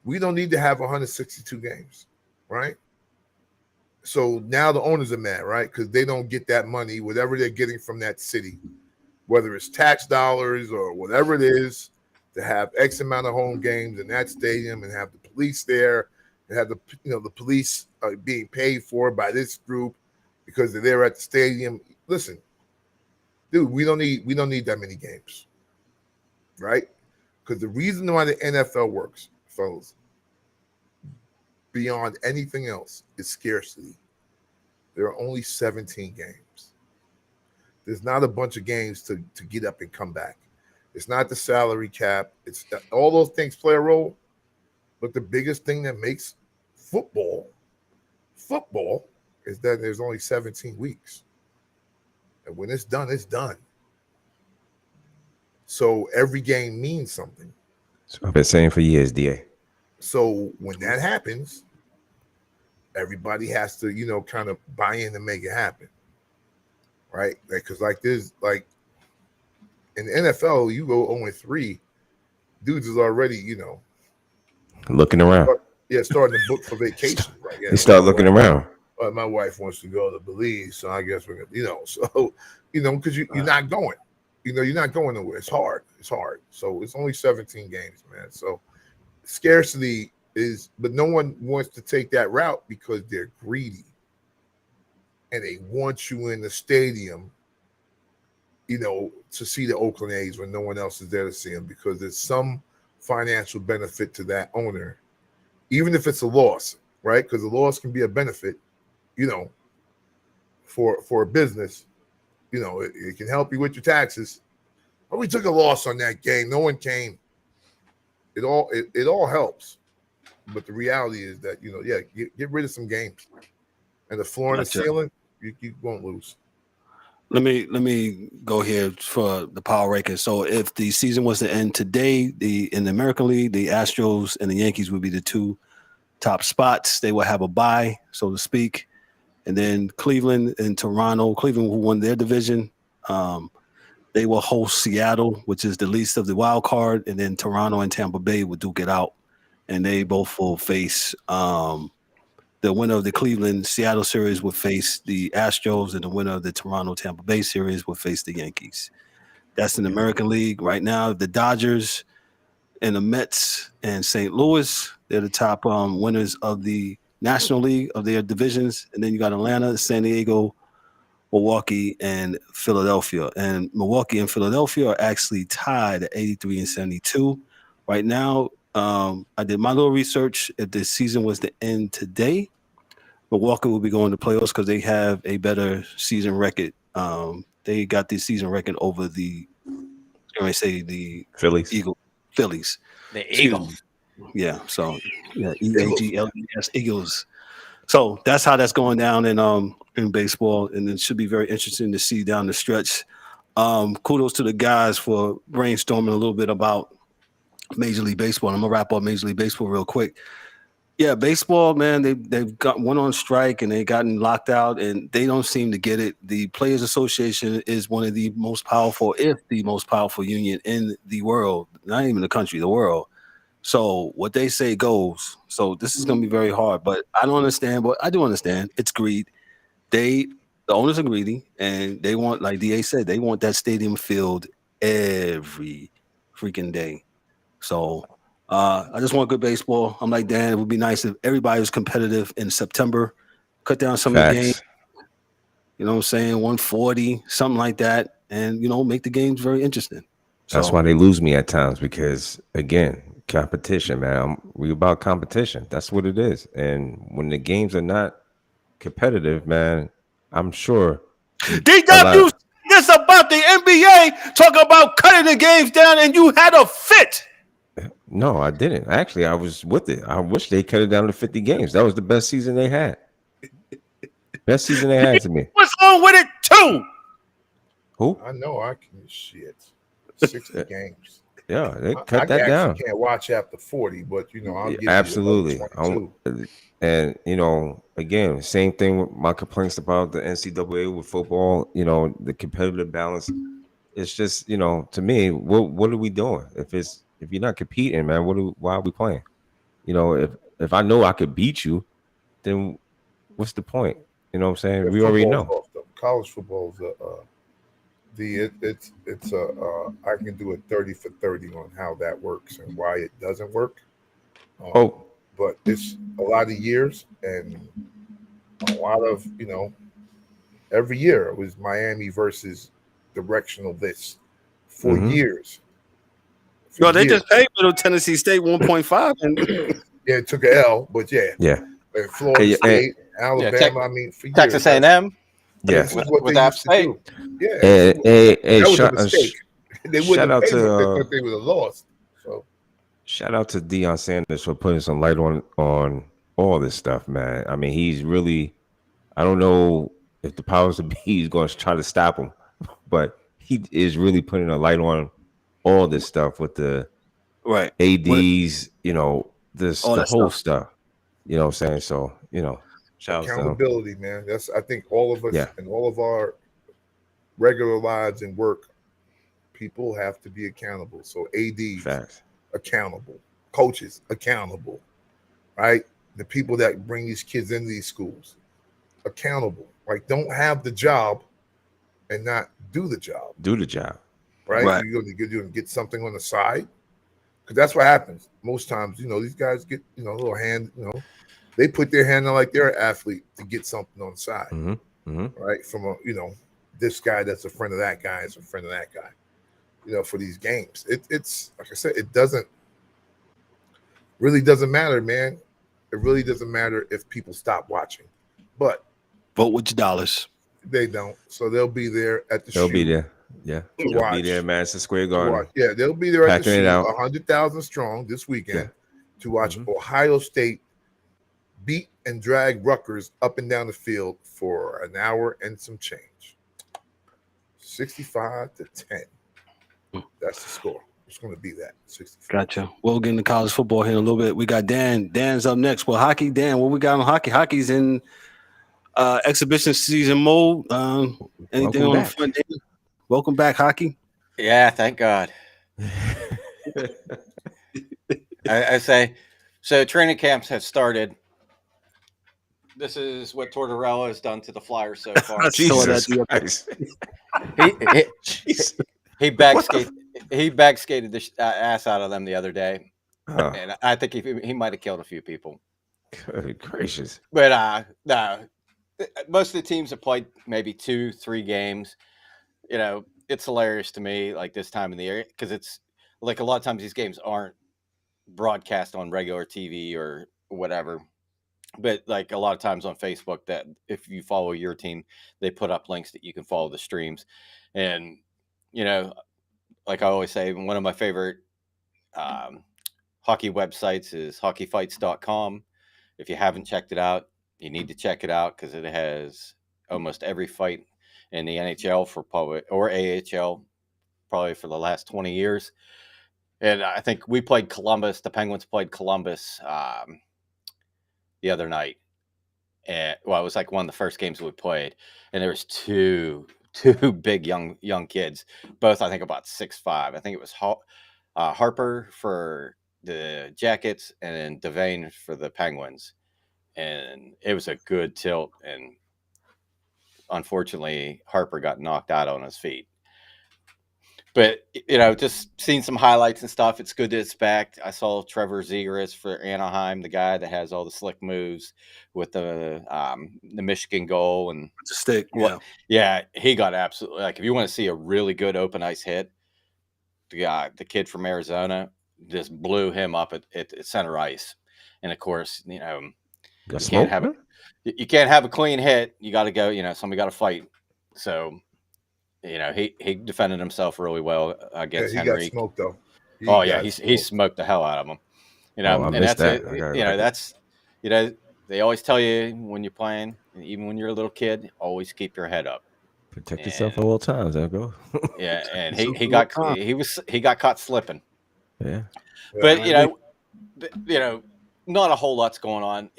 we don't need to have 162 games, right? So now the owners are mad, right? Because they don't get that money, whatever they're getting from that city, whether it's tax dollars or whatever it is, to have X amount of home games in that stadium and have the police there, and have the police being paid for by this group because they're there at the stadium. Listen, dude, we don't need that many games, right? Because the reason why the NFL works, fellas, beyond anything else, is scarcity. There are only 17 games. There's not a bunch of games to get up and come back. It's not the salary cap. It's all those things play a role. But the biggest thing that makes football is that there's only 17 weeks. And when it's done, it's done. So every game means something. So I've been saying for years, DA. So when that happens, everybody has to, kind of buy in and make it happen. Right? Because in the NFL, you go 0-3, dudes is already, looking around. Starting to book for vacation. Right? They start looking around. My wife wants to go to Belize, so I guess we're gonna, because you're not going. You're not going nowhere. It's hard. So it's only 17 games, man. So scarcity is, but no one wants to take that route because they're greedy. And they want you in the stadium, to see the Oakland A's when no one else is there to see them, because there's some financial benefit to that owner, even if it's a loss, right? Because the loss can be a benefit, for a business. It can help you with your taxes. But we took a loss on that game. No one came. It all helps. But the reality is that, get rid of some games. And the floor and the ceiling, you won't lose. Let me go here for the power rankings. So if the season was to end today, in the American League, the Astros and the Yankees would be the two top spots. They will have a bye, so to speak. And then Cleveland and Toronto, Cleveland who won their division, they will host Seattle, which is the least of the wild card. And then Toronto and Tampa Bay will duke it out. And they both will face the winner of the Cleveland-Seattle series will face the Astros, and the winner of the Toronto-Tampa Bay series will face the Yankees. That's in the American League. Right now, the Dodgers and the Mets and St. Louis, they're the top winners of the National League of their divisions. And then you got Atlanta, San Diego, Milwaukee, and Philadelphia. And Milwaukee and Philadelphia are actually tied at 83 and 72. Right now, I did my little research. If the season was to end today, Milwaukee will be going to playoffs because they have a better season record. They got the season record over the Phillies. Phillies. The Eagles. Yeah. So EAGLES Eagles. So that's how that's going down in baseball, and it should be very interesting to see down the stretch. Kudos to the guys for brainstorming a little bit about Major League Baseball. I'm gonna wrap up Major League Baseball real quick. Yeah, baseball, man, they've went on strike and they gotten locked out, and they don't seem to get it. The Players Association is one of the most powerful, if the most powerful union in the world, not even the country, the world. So what they say goes. So this is going to be very hard, but I don't understand. But I do understand. It's greed. The owners are greedy, and they want, like DA said, they want that stadium filled every freaking day. So I just want good baseball. I'm like, Dan, it would be nice if everybody was competitive in September. Cut down some of the games. You know what I'm saying? 140, something like that. And, make the games very interesting. That's why they lose me at times, because, again, competition, man. We about competition. That's what it is. And when the games are not competitive, man, I'm sure. DW this about the NBA, talking about cutting the games down, and you had a fit. No, I didn't. Actually, I was with it. I wish they cut it down to 50 games. That was the best season they had. Best season they had to me. What's wrong with it too? Who? I know I can shit. 60 games. Yeah, they cut that down. I can't watch after 40, but I'll give absolutely. You and again, same thing with my complaints about the NCAA with football. The competitive balance. It's just to me, what are we doing? If you're not competing, man, why are we playing? If I know I could beat you, then what's the point? You know what I'm saying? We already know. College football is I can do a 30 for 30 on how that works and why it doesn't work. But it's a lot of years and a lot of every year it was Miami versus directional this for years. No, they just paid Middle Tennessee State 1.5 and yeah, it took an L, but yeah. And Florida State, Alabama, for years. Texas A&M. Yeah, with App State. Yeah, that was a mistake. They wouldn't have paid if they would have lost. So, shout out to Deion Sanders for putting some light on all this stuff, man. I mean, he's really. I don't know if the powers that be is going to try to stop him, but he is really putting a light on all this stuff with the ADs, the whole stuff. You know what I'm saying? So, shout accountability, man. That's I think all of us and all of our regular lives and work, people have to be accountable. So ADs accountable, coaches accountable, right? The people that bring these kids into these schools accountable. Like, don't have the job and not do the job. Do the job. Right? You're going to get something on the side. Because that's what happens. Most times, these guys get, a little hand, they put their hand on like they're an athlete to get something on the side. Right? From this guy that's a friend of that guy is a friend of that guy. For these games. It's like I said, it really doesn't matter, man. It really doesn't matter if people stop watching. But vote with your dollars. They don't. So they'll be there at the shoot. They'll be there. Yeah. They'll be there at Madison Square Garden. Yeah, they'll be there at the shoot, 100,000 strong this weekend to watch Ohio State beat and drag Rutgers up and down the field for an hour and some change. 65-10. That's the score. It's going to be that. 65. Gotcha. We'll get into college football here in a little bit. We got Dan. Dan's up next. Well, hockey. Dan, what we got on hockey? Hockey's in exhibition season mode. Anything on the front, Dan? Welcome back, hockey. Yeah, thank God. I say, so training camps have started. This is what Tortorella has done to the Flyers so far. Jesus Christ. He backskated the ass out of them the other day, and I think he might have killed a few people. Good gracious! But most of the teams have played maybe 2-3 games. It's hilarious to me, like this time of the year, because it's like a lot of times these games aren't broadcast on regular TV or whatever. But like a lot of times on Facebook, that if you follow your team, they put up links that you can follow the streams. And, like I always say, one of my favorite hockey websites is hockeyfights.com. If you haven't checked it out, you need to check it out because it has almost every fight in the NHL or AHL probably for the last 20 years. And I think we played Columbus. The Penguins played Columbus the other night. And it was like one of the first games we played, and there was two big young kids, both I think about 6'5". I think it was Harper for the Jackets and Devane for the Penguins, and it was a good tilt. And unfortunately, Harper got knocked out on his feet. But, just seeing some highlights and stuff, it's good that it's back. I saw Trevor Zegras for Anaheim, the guy that has all the slick moves with the Michigan goal. And the stick, yeah, he got absolutely, like, if you want to see a really good open ice hit, the kid from Arizona just blew him up at center ice. And, of course, you can't have a clean hit. You got to go, somebody got to fight. So he defended himself really well against He Henry. got smoked though. He smoked the hell out of him. I missed that. That's they always tell you when you're playing, even when you're a little kid, always keep your head up. Protect yourself at all times, bro. Yeah, and he got caught slipping. Yeah. But not a whole lot's going on.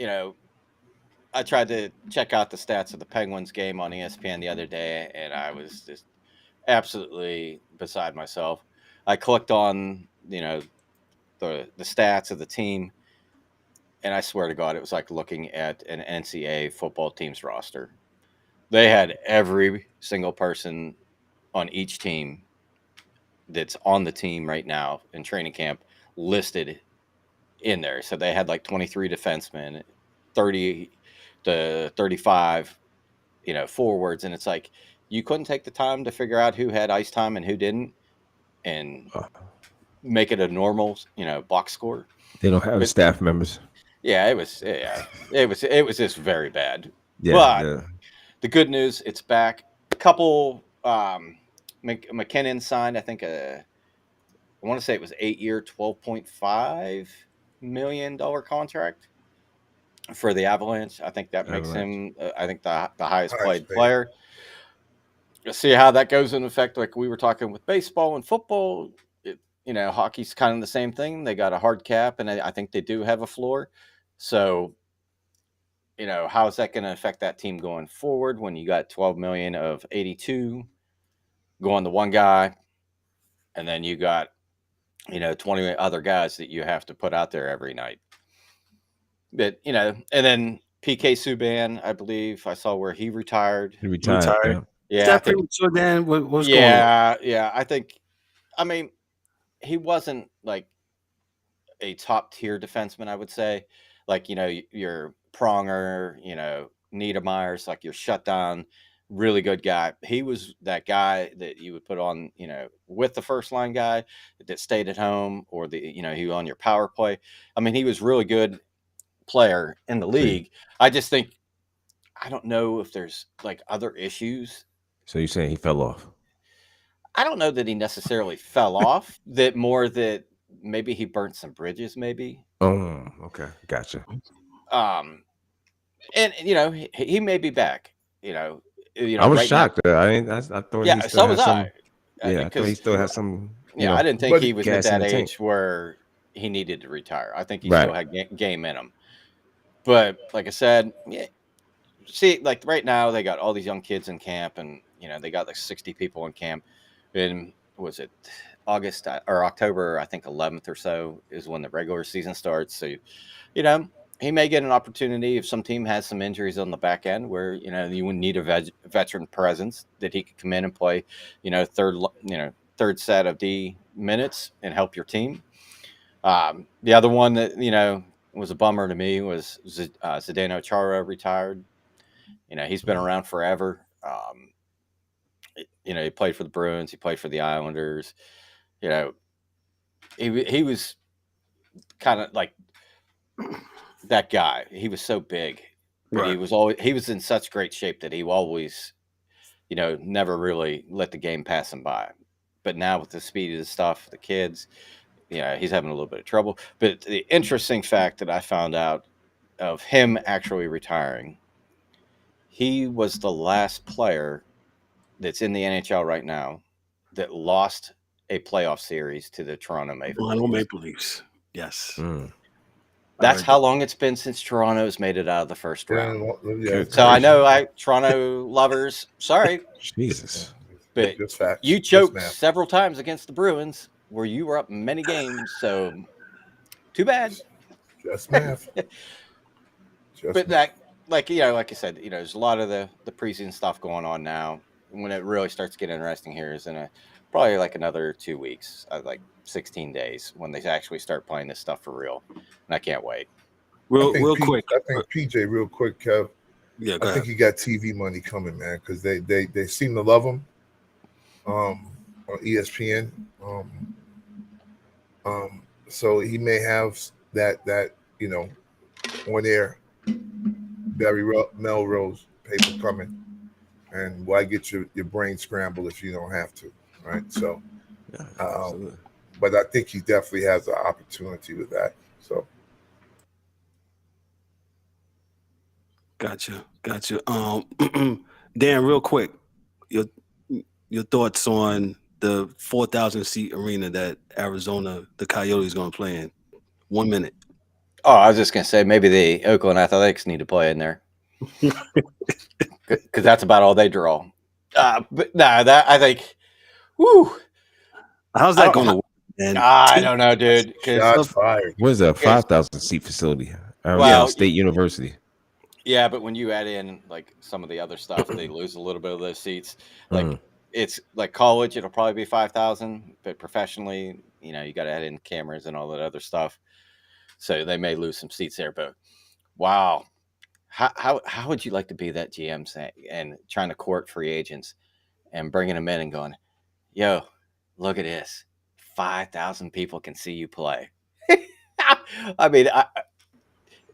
I tried to check out the stats of the Penguins game on ESPN the other day, and I was just absolutely beside myself. I clicked on the stats of the team, and I swear to God, it was like looking at an NCAA football team's roster. They had every single person on each team that's on the team right now in training camp listed in there. So they had like 23 defensemen, 30 to 35, forwards. And it's like, you couldn't take the time to figure out who had ice time and who didn't and make it a normal, box score. They don't have staff members. Yeah, it was just very bad. Yeah, but the good news, it's back. A couple McKinnon signed, I think I want to say it was 8-year, $12.5 million contract for the Avalanche. I think that makes him the highest paid player. You'll see how that goes in effect. Like we were talking with baseball and football, hockey's kind of the same thing. They got a hard cap, and I think they do have a floor. So, how is that going to affect that team going forward when you got 12 million of 82 going to one guy, and then you got 20 other guys that you have to put out there every night. But and then PK Subban, I believe I saw where he retired. He retired. Yeah. Is that premature, Dan? What's going on? Yeah. I mean, he wasn't like a top tier defenseman, I would say. Like, your Pronger, Niedermeyer's, like your shutdown, really good guy. He was that guy that you would put on, with the first line guy that stayed at home, or he was on your power play. I mean, he was really good player in the league. I just think, I don't know if there's like other issues. So you're saying he fell off? I don't know that he necessarily fell off. That maybe he burnt some bridges. Maybe. Oh, okay, gotcha. And he may be back. I was right shocked. I thought. Yeah, so was I. I thought he still had some. I didn't think he was at that age where he needed to retire. I think he still had game in him. But like I said, see, like right now they got all these young kids in camp, and they got like 60 people in camp. And was it August or October? I think 11th or so is when the regular season starts. So, he may get an opportunity if some team has some injuries on the back end where you would need a veteran presence that he could come in and play, third set of D minutes and help your team. The other one that was a bummer to me was Zdeno Chara retired. He's been around forever. He played for the Bruins. He played for the Islanders. He was kind of like that guy. He was so big, but he was in such great shape that he always, never really let the game pass him by. But now with the speed of the stuff, the kids, he's having a little bit of trouble. But the interesting fact that I found out of him actually retiring, he was the last player that's in the NHL right now that lost a playoff series to the Toronto Maple Leafs. Yes. That's how long it's been since Toronto's made it out of the first round. Yeah, so I know, Toronto lovers, sorry. Jesus. But you choked several times against the Bruins where you were up many games. So too bad. Just math. But that, like I said, there's a lot of the preseason stuff going on now. When it really starts to get interesting here is in probably like another 2 weeks, like 16 days, when they actually start playing this stuff for real. And I can't wait. Real quick. I think PJ, real quick, Kev. Yeah, I think he got TV money coming, man, because they seem to love him. On ESPN. So he may have that on air Barry Melrose paper coming. And why get your brain scrambled if you don't have to, right? So, but I think he definitely has an opportunity with that. So, gotcha. Dan, real quick, your thoughts on the 4,000 seat arena that Arizona, the Coyotes, going to play in? 1 minute. Oh, I was just going to say maybe the Oakland Athletics need to play in there because that's about all they draw. But that I think. Whew. How's that going to work? Man? I don't know, dude. Shots fired. What is that? 5,000 seat facility? State University. Yeah, but when you add in like some of the other stuff, they lose a little bit of those seats. Like it's like college, it'll probably be 5,000, but professionally, you got to add in cameras and all that other stuff. So they may lose some seats there. But wow, how would you like to be that GM and trying to court free agents and bringing them in and going, yo, look at this, 5,000 people can see you play. I mean,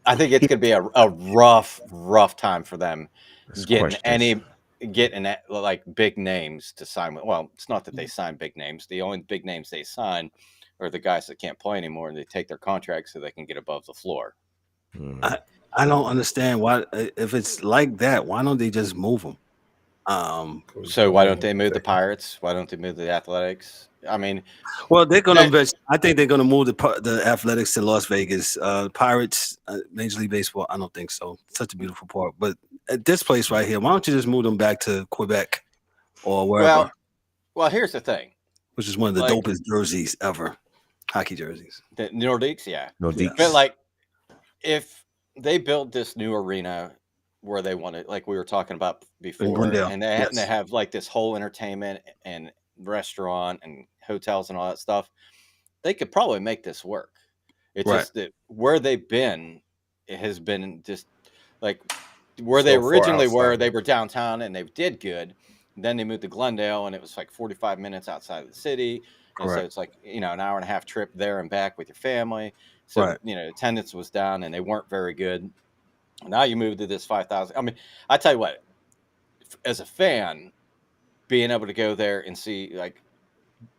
I think it's going to be a rough time for them getting like big names to sign with. Well, it's not that they sign big names. The only big names they sign are the guys that can't play anymore, and they take their contracts so they can get above the floor. I don't understand why, if it's like that, why don't they just move them? So why don't they move the Pirates? Why don't they move the Athletics? I mean, well, they're going to. I think they're going to move the Athletics to Las Vegas. Pirates, Major League Baseball. I don't think so. It's such a beautiful park, but at this place right here, why don't you just move them back to Quebec or wherever? Well, here's the thing, which is one of the dopest jerseys ever, hockey jerseys. The Nordiques, yeah. Nordiques. But like, if they build this new arena where they want it, like we were talking about before, and they have like this whole entertainment and restaurant and hotels and all that stuff, they could probably make this work. It's just that where they've been, it has been just like where they originally were. They were downtown and they did good. Then they moved to Glendale and it was like 45 minutes outside of the city. And so it's like, an hour and a half trip there and back with your family. So, attendance was down and they weren't very good. Now you move to this 5,000. I mean, I tell you what, as a fan, being able to go there and see, like,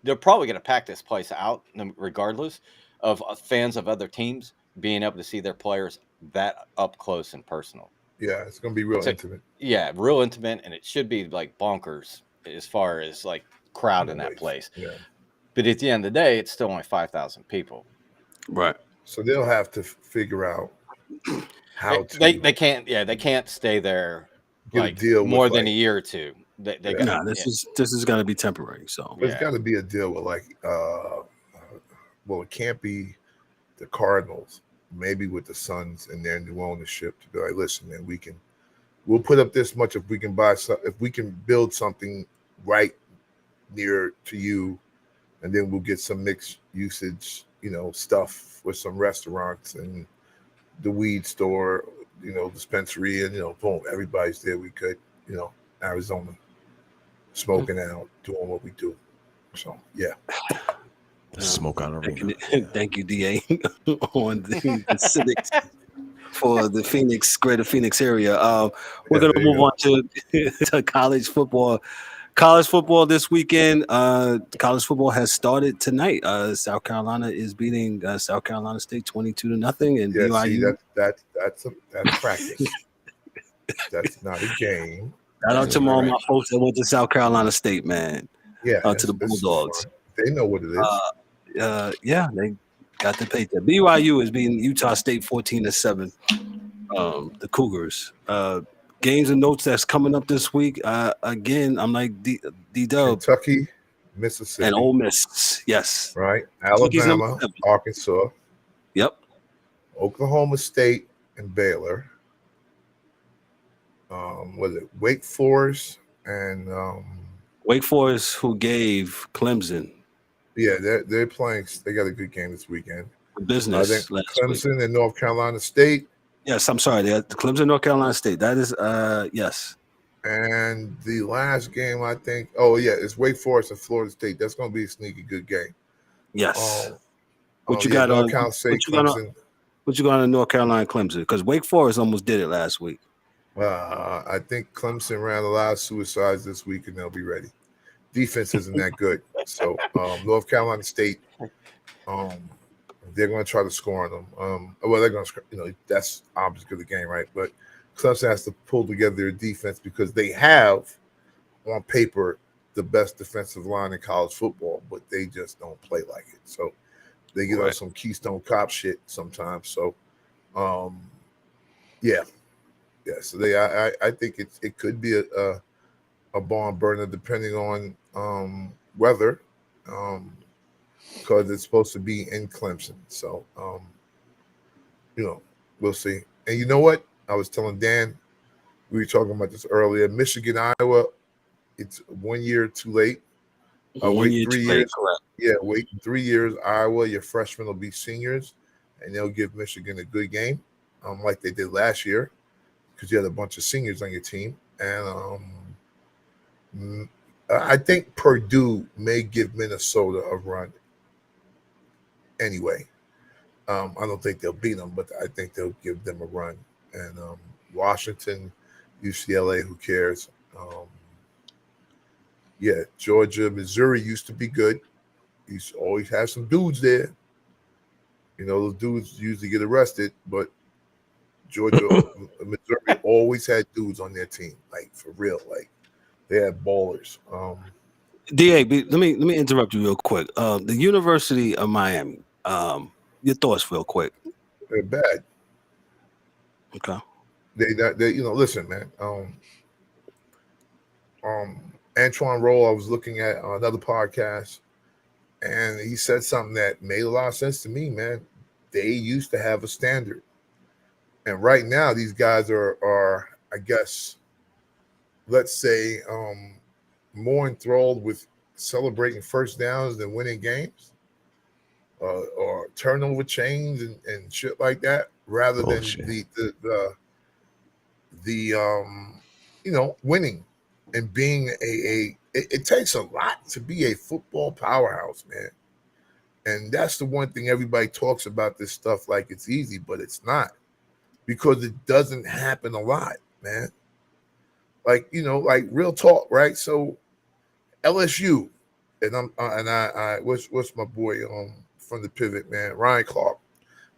they're probably going to pack this place out regardless of fans of other teams being able to see their players that up close and personal. Yeah, it's going to be real intimate. Yeah, real intimate, and it should be like bonkers as far as like crowd in that place. Yeah. But at the end of the day, it's still only 5,000 people. Right. So they'll have to figure out how to. They can't stay there like more than a year or two. This is going to be temporary. So there's got to be a deal with like, well, it can't be the Cardinals. Maybe with the Suns and their new ownership to be like, listen, man, we'll put up this much if we can if we can build something right near to you, and then we'll get some mixed usage, stuff with some restaurants and the weed store, dispensary, and boom, everybody's there. We could, Arizona, smoking out, doing what we do. So yeah. Smoke out arena. Thank you, DA, on the civics for the Greater Phoenix area. We're going to move on to college football. College football this weekend. College football has started tonight. South Carolina is beating South Carolina State 22-0, and BYU. That's practice. That's not a game. Shout out to all my folks that went to South Carolina State, man. Yeah, to the Bulldogs. They know what it is. They got the paycheck. BYU is beating Utah State 14-7. The Cougars. Games and notes that's coming up this week. Again, I'm like D-Dub. Kentucky, Mississippi, and Ole Miss. Yes. Right. Alabama, Arkansas. Yep. Oklahoma State and Baylor. Was it Wake Forest and Wake Forest, who gave Clemson. Yeah, they're playing. They got a good game this weekend. Business. I think Clemson and North Carolina State. Yes, I'm sorry. They had Clemson, North Carolina State. That is, yes. And the last game, I think. Oh yeah, it's Wake Forest and Florida State. That's going to be a sneaky good game. Yes. What you got on? What you got on North Carolina Clemson? Because Wake Forest almost did it last week. I think Clemson ran a lot of suicides this week, and they'll be ready. Defense isn't that good. So North Carolina State, they're going to try to score on them. Well, they're going to, that's obviously the game, right? But Clemson has to pull together their defense because they have, on paper, the best defensive line in college football, but they just don't play like it. So they get on some Keystone Cop shit sometimes. So, yeah. So I think it could be a barn burner depending on weather, because it's supposed to be in Clemson. So, we'll see. And you know what? I was telling Dan, we were talking about this earlier. Michigan, Iowa, it's 1 year too late. Wait 3 years. Yeah, wait 3 years. Iowa, your freshmen will be seniors, and they'll give Michigan a good game, like they did last year, because you had a bunch of seniors on your team. And I think Purdue may give Minnesota a run. Anyway, I don't think they'll beat them, but I think they'll give them a run. And Washington, UCLA, who cares? Georgia, Missouri used to be good. You always have some dudes there. Those dudes usually get arrested, but Georgia, Missouri always had dudes on their team, like for real. Like they had ballers. DA, let me interrupt you real quick. The University of Miami. Your thoughts real quick. They're bad. Okay. They listen, man. Antoine Roll, I was looking at another podcast, and he said something that made a lot of sense to me, man. They used to have a standard. And right now, these guys are I guess, let's say, more enthralled with celebrating first downs than winning games, or turnover chains and shit like that, rather than the winning and being it takes a lot to be a football powerhouse, man. And that's the one thing everybody talks about this stuff like it's easy, but it's not, because it doesn't happen a lot, man. Like, like real talk, right? So LSU, and I what's my boy from the pivot, man, Ryan Clark.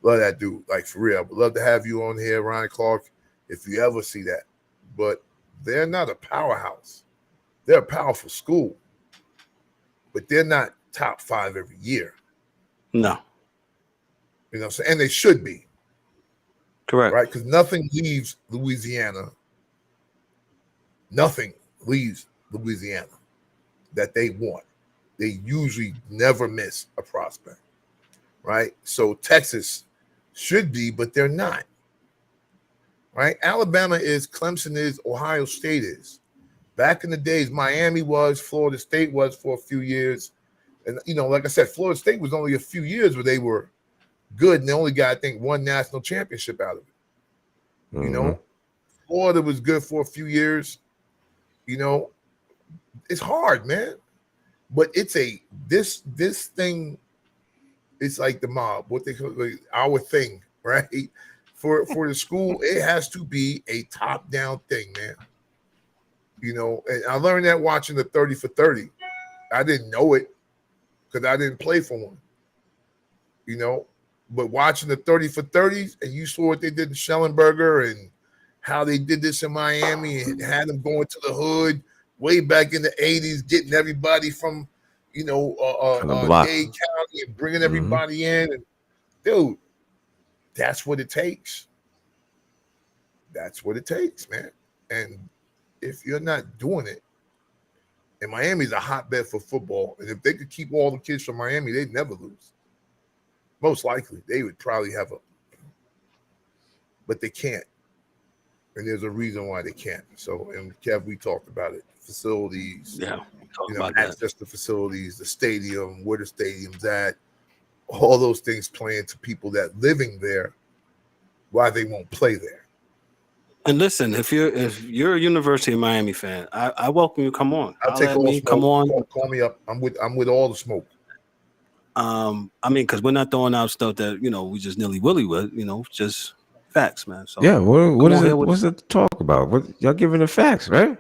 Love that dude, like for real. I would love to have you on here, Ryan Clark, if you ever see that. But they're not a powerhouse. They're a powerful school, but they're not top 5 every year. No. And they should be. Correct. Right? Because nothing leaves Louisiana. Nothing leaves Louisiana that they want. They usually never miss a prospect. Right? So Texas should be, but they're not. Right? Alabama is, Clemson is, Ohio State is. Back in the days, Miami was, Florida State was for a few years. And, like I said, Florida State was only a few years where they were good, and they only got, I think, 1 national championship out of it. Mm-hmm. Florida was good for a few years. It's hard, man. But it's this thing, it's like the mob, what they call our thing, right? For the school, it has to be a top-down thing, man. And I learned that watching the 30 for 30. I didn't know it because I didn't play for one. But watching the 30 for 30s, and you saw what they did in Schellenberger and how they did this in Miami and had them going to the hood way back in the 80s, getting everybody from, Dade County and bringing everybody in. And, dude, that's what it takes. That's what it takes, man. And if you're not doing it, and Miami's a hotbed for football, and if they could keep all the kids from Miami, they'd never lose. Most likely, they would probably have but they can't. And there's a reason why they can't. So, and Kev, we talked about it. Facilities, access to facilities, the stadium, where the stadium's at, all those things play into people that living there, why they won't play there. And listen, if you're a University of Miami fan, I welcome you. Come on. I'll take all smoke. Come on. Call me up. I'm with all the smoke. Because we're not throwing out stuff that we just nilly-willy with. Just Facts, man. So yeah, what is it? What's it to talk about? What y'all giving the facts, right?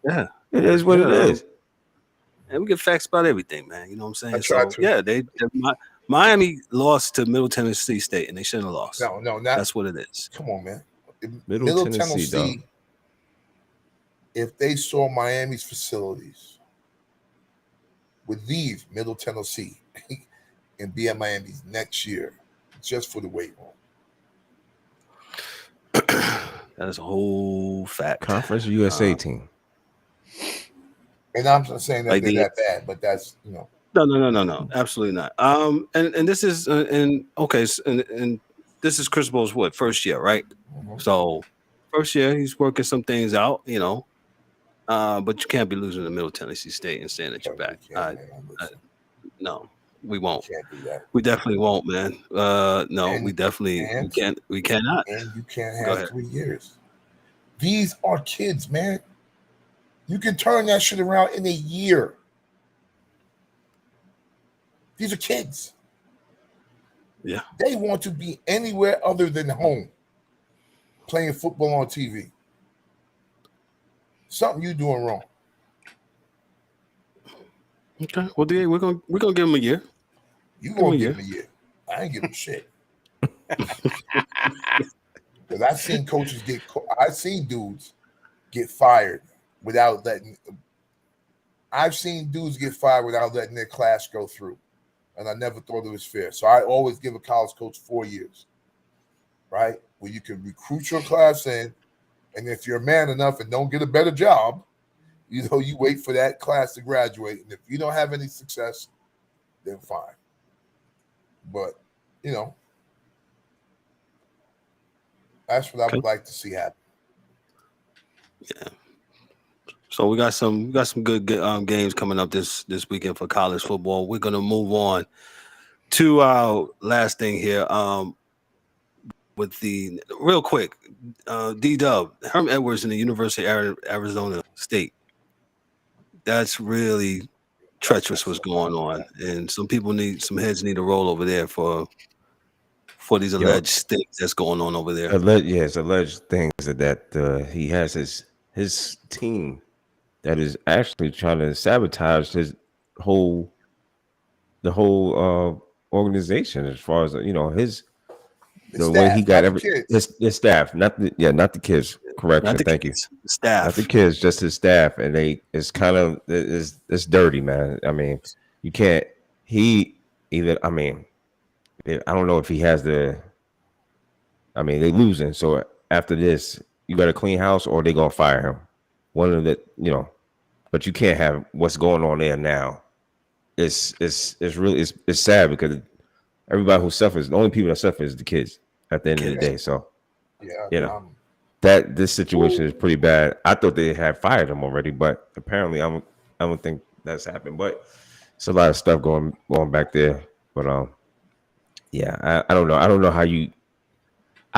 Yeah, it is what it is. And we get facts about everything, man. You know what I'm saying? So yeah, Miami lost to Middle Tennessee State, and they shouldn't have lost. No, that's what it is. Come on, man. Middle Tennessee, if they saw Miami's facilities would leave Middle Tennessee and be at Miami's next year just for the weight room. That is a whole fact. Conference USA team. And I'm not saying that they're that bad, but that's, you know. No, absolutely not. And this is and this is Chris Bowles' first year, right? Mm-hmm. So first year he's working some things out, you know. But you can't be losing to Middle Tennessee State and saying that you're back. No, we won't. You can't do that. We definitely won't, man. We cannot. And you can't have 3 years. These are kids, man. You can turn that shit around in a year. These are kids. Yeah. They want to be anywhere other than home, playing football on TV. Something you doing wrong. Okay. Well, DA, we're gonna give him a year. You gonna give him a year? I ain't giving shit. Because I've seen coaches I've seen dudes get fired without letting. I've seen dudes get fired without letting their class go through, and I never thought it was fair. So I always give a college coach 4 years, right, where you can recruit your class in. And if you're man enough and don't get a better job, you know, you wait for that class to graduate. And if you don't have any success, then fine. But, you know, that's what I would like to see happen. Yeah. So we got some good games coming up this weekend for college football. We're gonna move on to our last thing here. With the real quick, D-Dub, Herman Edwards in the University of Arizona State. That's really treacherous what's going on. And some heads need to roll over there for these alleged things that's going on over there. It's alleged things that he has his team that is actually trying to sabotage the whole organization as far as, you know, the way he got his staff, not the kids. Correction, thank you. Staff, not the kids, just his staff, and it's kind of it's dirty, man. I mean, you can't. I don't know if he has they losing. So after this, you got to clean house, or they gonna fire him. One of the, you know, but you can't have what's going on there now. It's really sad because everybody who suffers, the only people that suffer is the kids at the end of the day. So, you know, this situation is pretty bad. I thought they had fired him already, but apparently I don't think that's happened. But it's a lot of stuff going back there. But I don't know. I don't know how I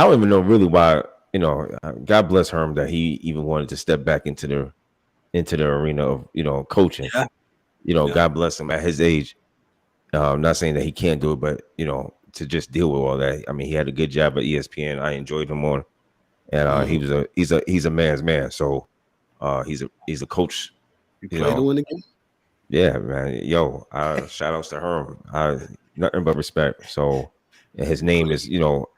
don't even know really why. You know, God bless Herm that he even wanted to step back into the arena of, you know, coaching. Yeah. You know, God bless him at his age. I'm not saying that he can't do it, but, you know, to just deal with all that. I mean, he had a good job at ESPN. I enjoyed him on, and he's a man's man. So he's a coach. You played to win the game? Yeah, man. Yo, shout outs to Herm. Nothing but respect. So, and his name is, you know,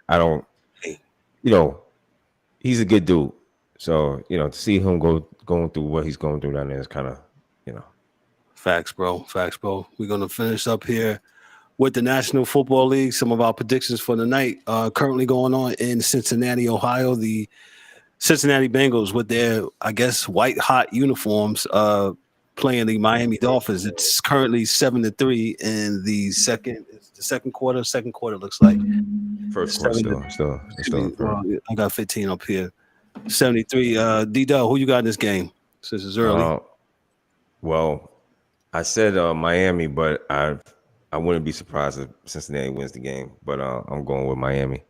he's a good dude. So, you know, to see him going through what he's going through down there is kind of, you know. Facts, bro. We're going to finish up here with the National Football League. Some of our predictions for the night currently going on in Cincinnati, Ohio. The Cincinnati Bengals with their, I guess, white hot uniforms playing the Miami Dolphins. It's currently 7-3 in the second quarter. Second quarter looks like. First quarter still. I got 15 up here. 73. D-Dub, who you got in this game since it's early? Well, I said Miami, but I wouldn't be surprised if Cincinnati wins the game. But I'm going with Miami.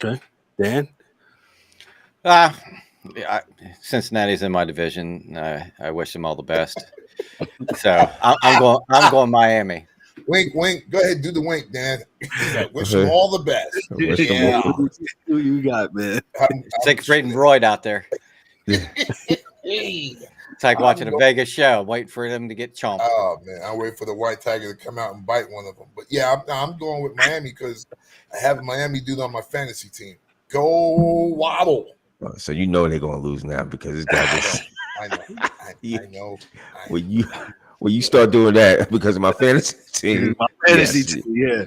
Okay, Dan. Cincinnati's in my division. I wish them all the best. So I'm going Miami. Wink, wink. Go ahead, do the wink, Dan. Wish them all the best. Yeah. Who you got, man? It's like Brayton Royd out there. It's like watching a Vegas show, waiting for them to get chomped. Oh man, I wait for the white tiger to come out and bite one of them. But yeah, I'm going with Miami because I have a Miami dude on my fantasy team. Go Waddle. So you know they're gonna lose now because this guy just. I know. When you start doing that because of my fantasy team,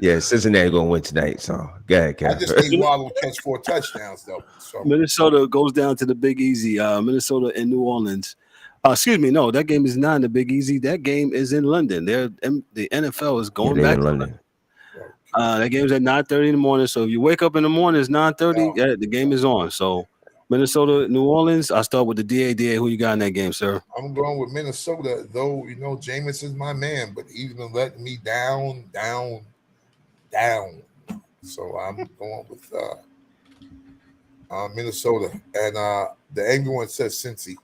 yeah, Cincinnati gonna win tonight. So go ahead, Cal. I just need Waddle to catch 4 touchdowns though. So. Minnesota goes down to the Big Easy. Minnesota and New Orleans. Excuse me, no, that game is not in the Big Easy. That game is in London. The NFL is going back in to London. That game's at 9:30 in the morning. So if you wake up in the morning, it's 9:30. Yeah, the game is on. So Minnesota, New Orleans. I'll start with the DA. DA, who you got in that game, sir? I'm going with Minnesota, though. You know, Jameis is my man, but he's been letting me down. So I'm going with Minnesota, and the angry one says Cincy.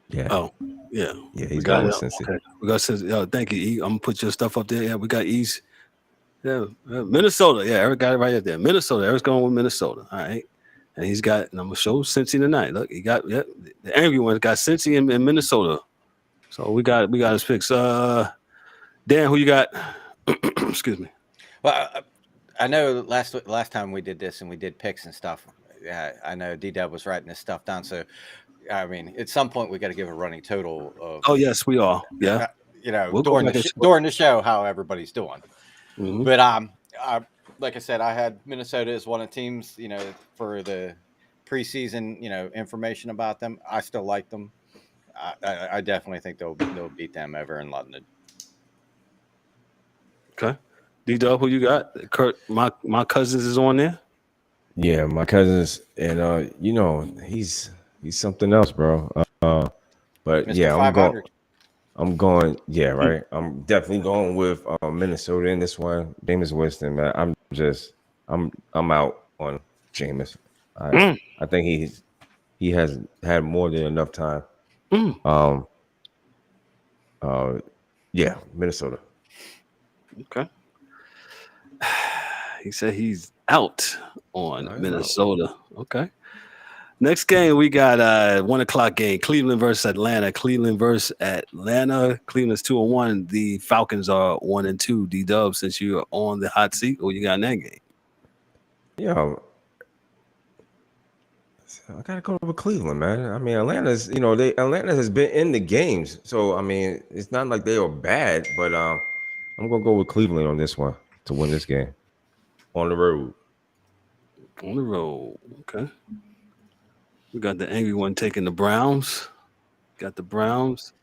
Yeah. Oh, yeah. Yeah, he's going with Cincy. Okay. We got Cincy. Thank you, E. I'm gonna put your stuff up there. Yeah, we got East. Yeah, Minnesota. Yeah, Eric got it right there. Minnesota. Eric's going with Minnesota. All right. And I'm gonna show Cincy tonight. Look, he got the angry one's got Cincy in Minnesota. So we got his picks. Dan, who you got? Excuse me. Well, I know last time we did this and we did picks and stuff. I know D-Dub was writing this stuff down. So, I mean, at some point we got to give a running total of. Oh yes, we are. Yeah. During the show, how everybody's doing. Mm-hmm. But like I said, I had Minnesota as one of the teams. For the preseason, information about them. I still like them. I definitely think they'll beat them over in London. Okay. D-Dub, who you got? Kurt, my cousins is on there. Yeah, my cousins, and he's something else, bro. But Mr. yeah, 500. I'm going. Yeah, right. I'm definitely going with Minnesota in this one. Jameis Winston, man. I'm out on Jameis. I think he has had more than enough time. Yeah, Minnesota. Okay. He said he's out on Minnesota. Okay. Next game, we got 1:00 game. Cleveland versus Atlanta. Cleveland versus Atlanta. Cleveland's 2-1. The Falcons are 1-2. D-Dub, since you are on the hot seat, what you got in that game? Yeah. I gotta go with Cleveland, man. I mean, Atlanta has been in the games, so I mean, it's not like they are bad, but I'm gonna go with Cleveland on this one to win this game on the road. On the road, okay. We got the angry one taking the Browns. Got the Browns.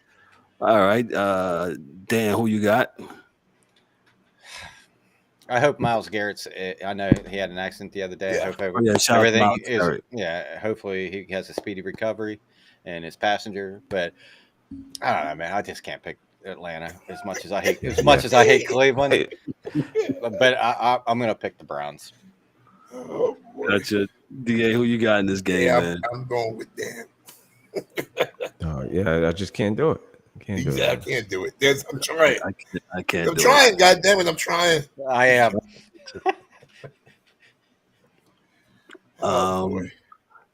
All right, Dan, who you got? I hope Myles Garrett's. I know he had an accident the other day. Yeah. I hope everything is. Yeah, hopefully he has a speedy recovery and his passenger. But I don't know, man. I just can't pick Atlanta as much as I hate Cleveland. But I'm gonna pick the Browns. Oh, Gotcha. DA, who you got in this game, man? I'm going with Dan. Yeah, I just can't do it. I can't do it. I'm trying. I can't. I'm trying. God damn it! I'm trying. I am.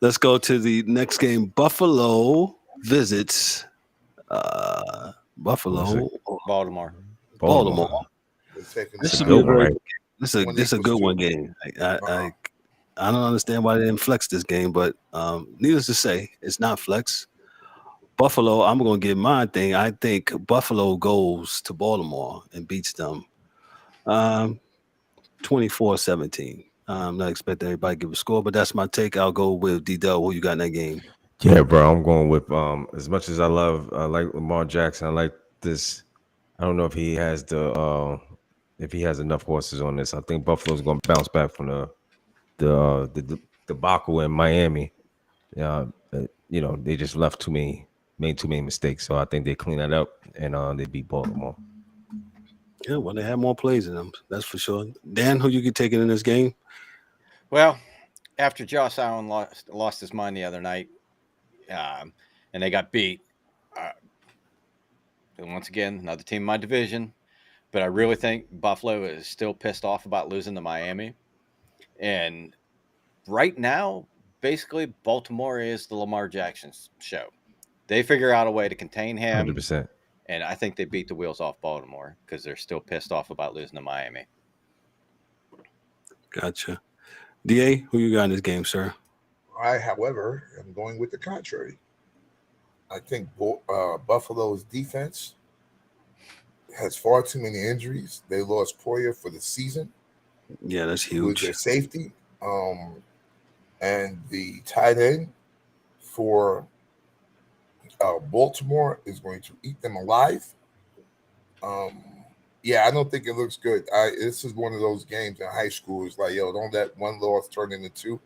Let's go to the next game. Buffalo visits Baltimore. This is a good one. This is a good one game. I don't understand why they didn't flex this game, but needless to say, it's not flex. Buffalo, I'm going to give my thing. I think Buffalo goes to Baltimore and beats them 24-17. I'm not expecting everybody to give a score, but that's my take. I'll go with D-Dub. Who you got in that game? Yeah, bro, I'm going with as much as I like Lamar Jackson, I like this. I don't know if he has enough horses on this. I think Buffalo's going to bounce back from the debacle in Miami. They just made too many mistakes. So I think they clean that up and they beat Baltimore. Yeah, well, they have more plays in them. That's for sure. Dan, who you get taking in this game? Well, after Josh Allen lost his mind the other night, and they got beat, And once again, another team in my division. But I really think Buffalo is still pissed off about losing to Miami. And right now, basically, Baltimore is the Lamar Jackson show. They figure out a way to contain him. 100%. And I think they beat the wheels off Baltimore because they're still pissed off about losing to Miami. Gotcha. DA, who you got in this game, sir? I, however, am going with the contrary. I think Buffalo's defense has far too many injuries. They lost Poyer for the season. Yeah, that's huge. With their safety. And the tight end for Baltimore is going to eat them alive. Yeah, I don't think it looks good. This is one of those games in high school. It's like, yo, don't let one loss turn into two.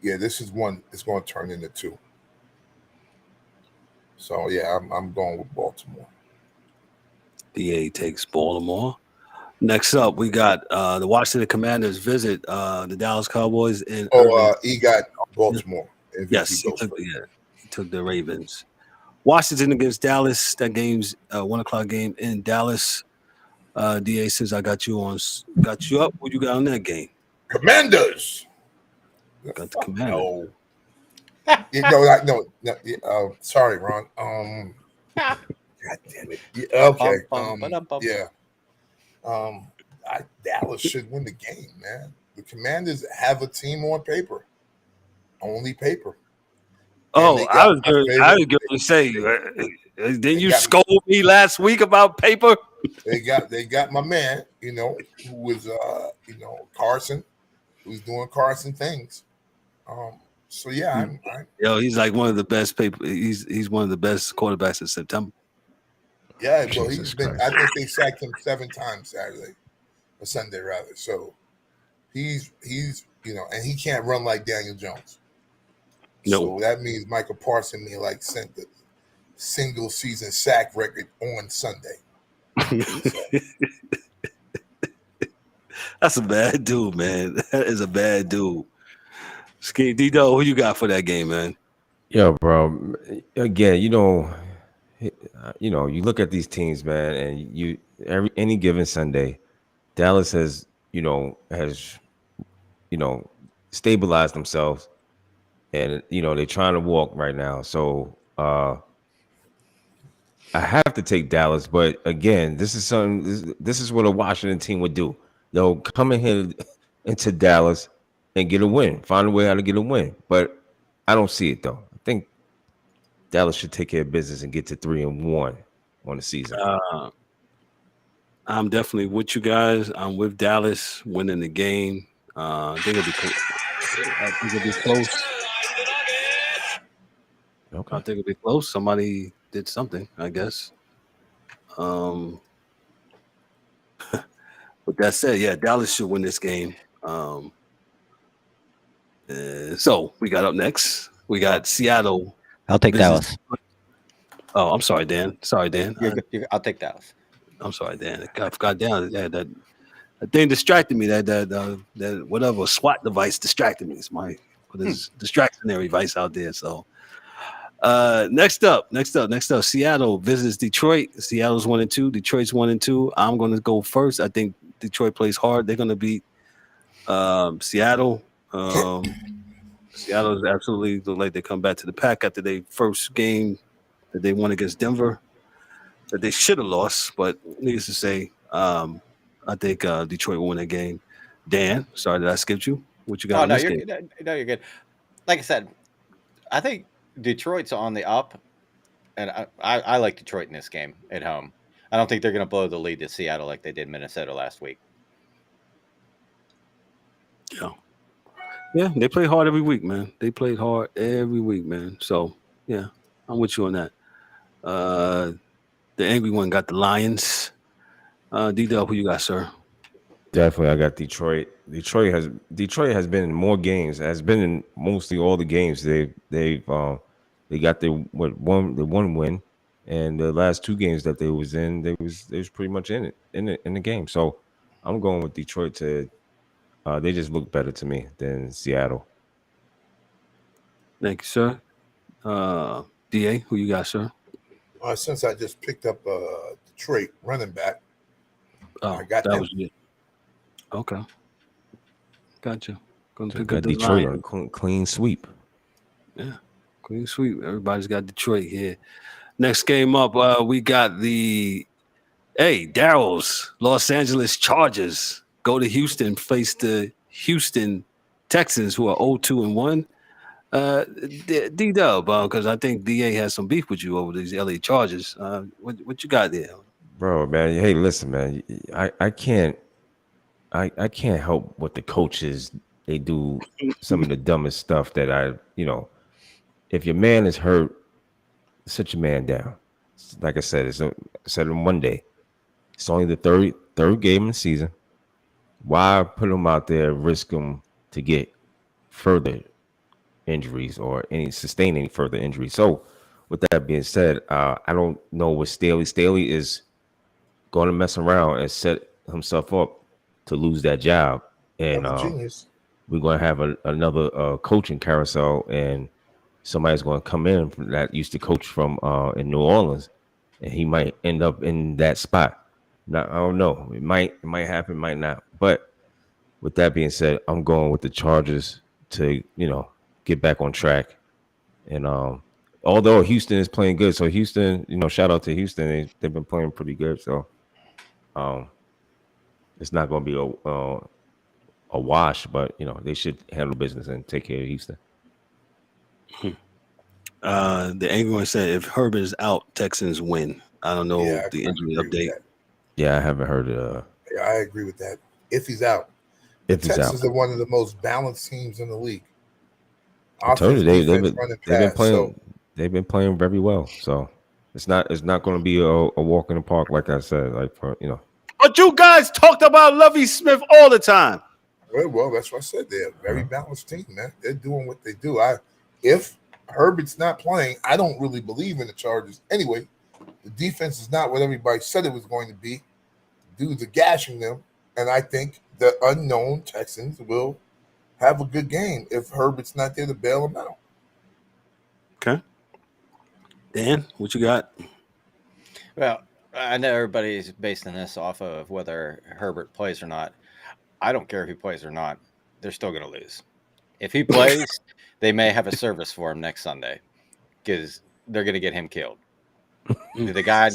Yeah, this is one. It's going to turn into two. So yeah, I'm going with Baltimore. DA takes Baltimore. Next up, we got the Washington Commanders visit the Dallas Cowboys. He got Baltimore. Yes, he took the Ravens. Washington against Dallas. That game's 1:00 game in Dallas. DA says I got you up. What you got on that game? Commanders. Got the Commanders. No. Sorry, Ron. God damn it. Yeah, okay. Dallas should win the game, man. The Commanders have a team on paper, only paper. Oh, I was going to say, didn't you scold me last week about paper? They got my man, who was Carson, who's doing Carson things. So yeah, he's like one of the best he's one of the best quarterbacks in September. Yeah, well, I think they sacked him 7 times Sunday rather. So he's and he can't run like Daniel Jones. No. So that means Michael Parsons may sent the single season sack record on Sunday. That's a bad dude, man. That is a bad dude. Ski D-Do, who you got for that game, man? Yo, bro. Again, you look at these teams, man, and any given Sunday, Dallas has stabilized themselves, and they're trying to walk right now. So I have to take Dallas, but again, this is what a Washington team would do. They'll come in here into Dallas and get a win, find a way how to get a win. But I don't see it though. I think Dallas should take care of business and get to 3-1 on the season. I'm definitely with you guys. I'm with Dallas winning the game. I think it'll be close. Okay. I think it'll be close. Somebody did something, I guess. With that said, yeah, Dallas should win this game. So we got up next. We got Seattle. I'll take Dallas. Oh, I'm sorry, Dan. I'll take Dallas. I'm sorry, Dan. I forgot down. Yeah, that thing distracted me. That whatever SWAT device distracted me. It's my distractionary device out there. So next up, Seattle visits Detroit. Seattle's 1-2. Detroit's 1-2. I'm going to go first. I think Detroit plays hard. They're going to beat Seattle. Seattle is absolutely look like they come back to the pack after their first game that they won against Denver that they should have lost, but needless to say, I think Detroit will win that game. Dan, sorry that I skipped you. What you got? No, you're good. Like I said, I think Detroit's on the up, and I like Detroit in this game at home. I don't think they're going to blow the lead to Seattle like they did Minnesota last week. Yeah, they play hard every week, man. So, yeah, I'm with you on that. The angry one got the Lions. D-Dub, who you got, sir? Definitely, I got Detroit. Detroit has been in more games. Has been in mostly all the games. They got the one win, and the last 2 games that they was in, they was pretty much in the game. So I'm going with Detroit to. They just look better to me than Seattle. Thank you, sir. DA, who you got, sir? Since I just picked up Detroit running back, I got that. Was it. Okay, gotcha. Going to pick up Detroit on a clean sweep. Yeah, clean sweep. Everybody's got Detroit here. Next game up, we got Daryl's Los Angeles Chargers go to Houston, face the Houston Texans, who are 0-2-1. D-Dub, because I think DA has some beef with you over these LA Chargers. What you got there? Bro, man. Hey, listen, man. I can't help what the coaches, they do some of the dumbest stuff that if your man is hurt, sit your man down. Like I said, I said on Monday, it's only the third game in the season. Why put him out there, risk him to get further injuries or sustain any further injuries? So with that being said, I don't know what Staley is going to mess around and set himself up to lose that job. And we're going to have another coaching carousel, and somebody's going to come in that used to coach from in New Orleans, and he might end up in that spot. Now, I don't know. It might happen, might not. But with that being said, I'm going with the Chargers to, get back on track. And although Houston is playing good, so Houston, shout out to Houston. They've been playing pretty good. So it's not going to be a wash, but they should handle business and take care of Houston. The angry one said if Herman is out, Texans win. I don't know the injury update. Yeah, I haven't heard it. Yeah, I agree with that. If he's out, Texans are one of the most balanced teams in the league. I told you they've been playing very well. So it's not going to be a walk in the park, like I said. But you guys talked about Lovie Smith all the time. Well, that's what I said. They're a very balanced team, man. They're doing what they do. If Herbert's not playing, I don't really believe in the Chargers. Anyway, the defense is not what everybody said it was going to be. Dudes are gashing them, and I think the unknown Texans will have a good game if Herbert's not there to bail them out. Okay. Dan, what you got? Well, I know everybody's basing this off of whether Herbert plays or not. I don't care if he plays or not. They're still going to lose. If he plays, they may have a service for him next Sunday because they're going to get him killed. The guy,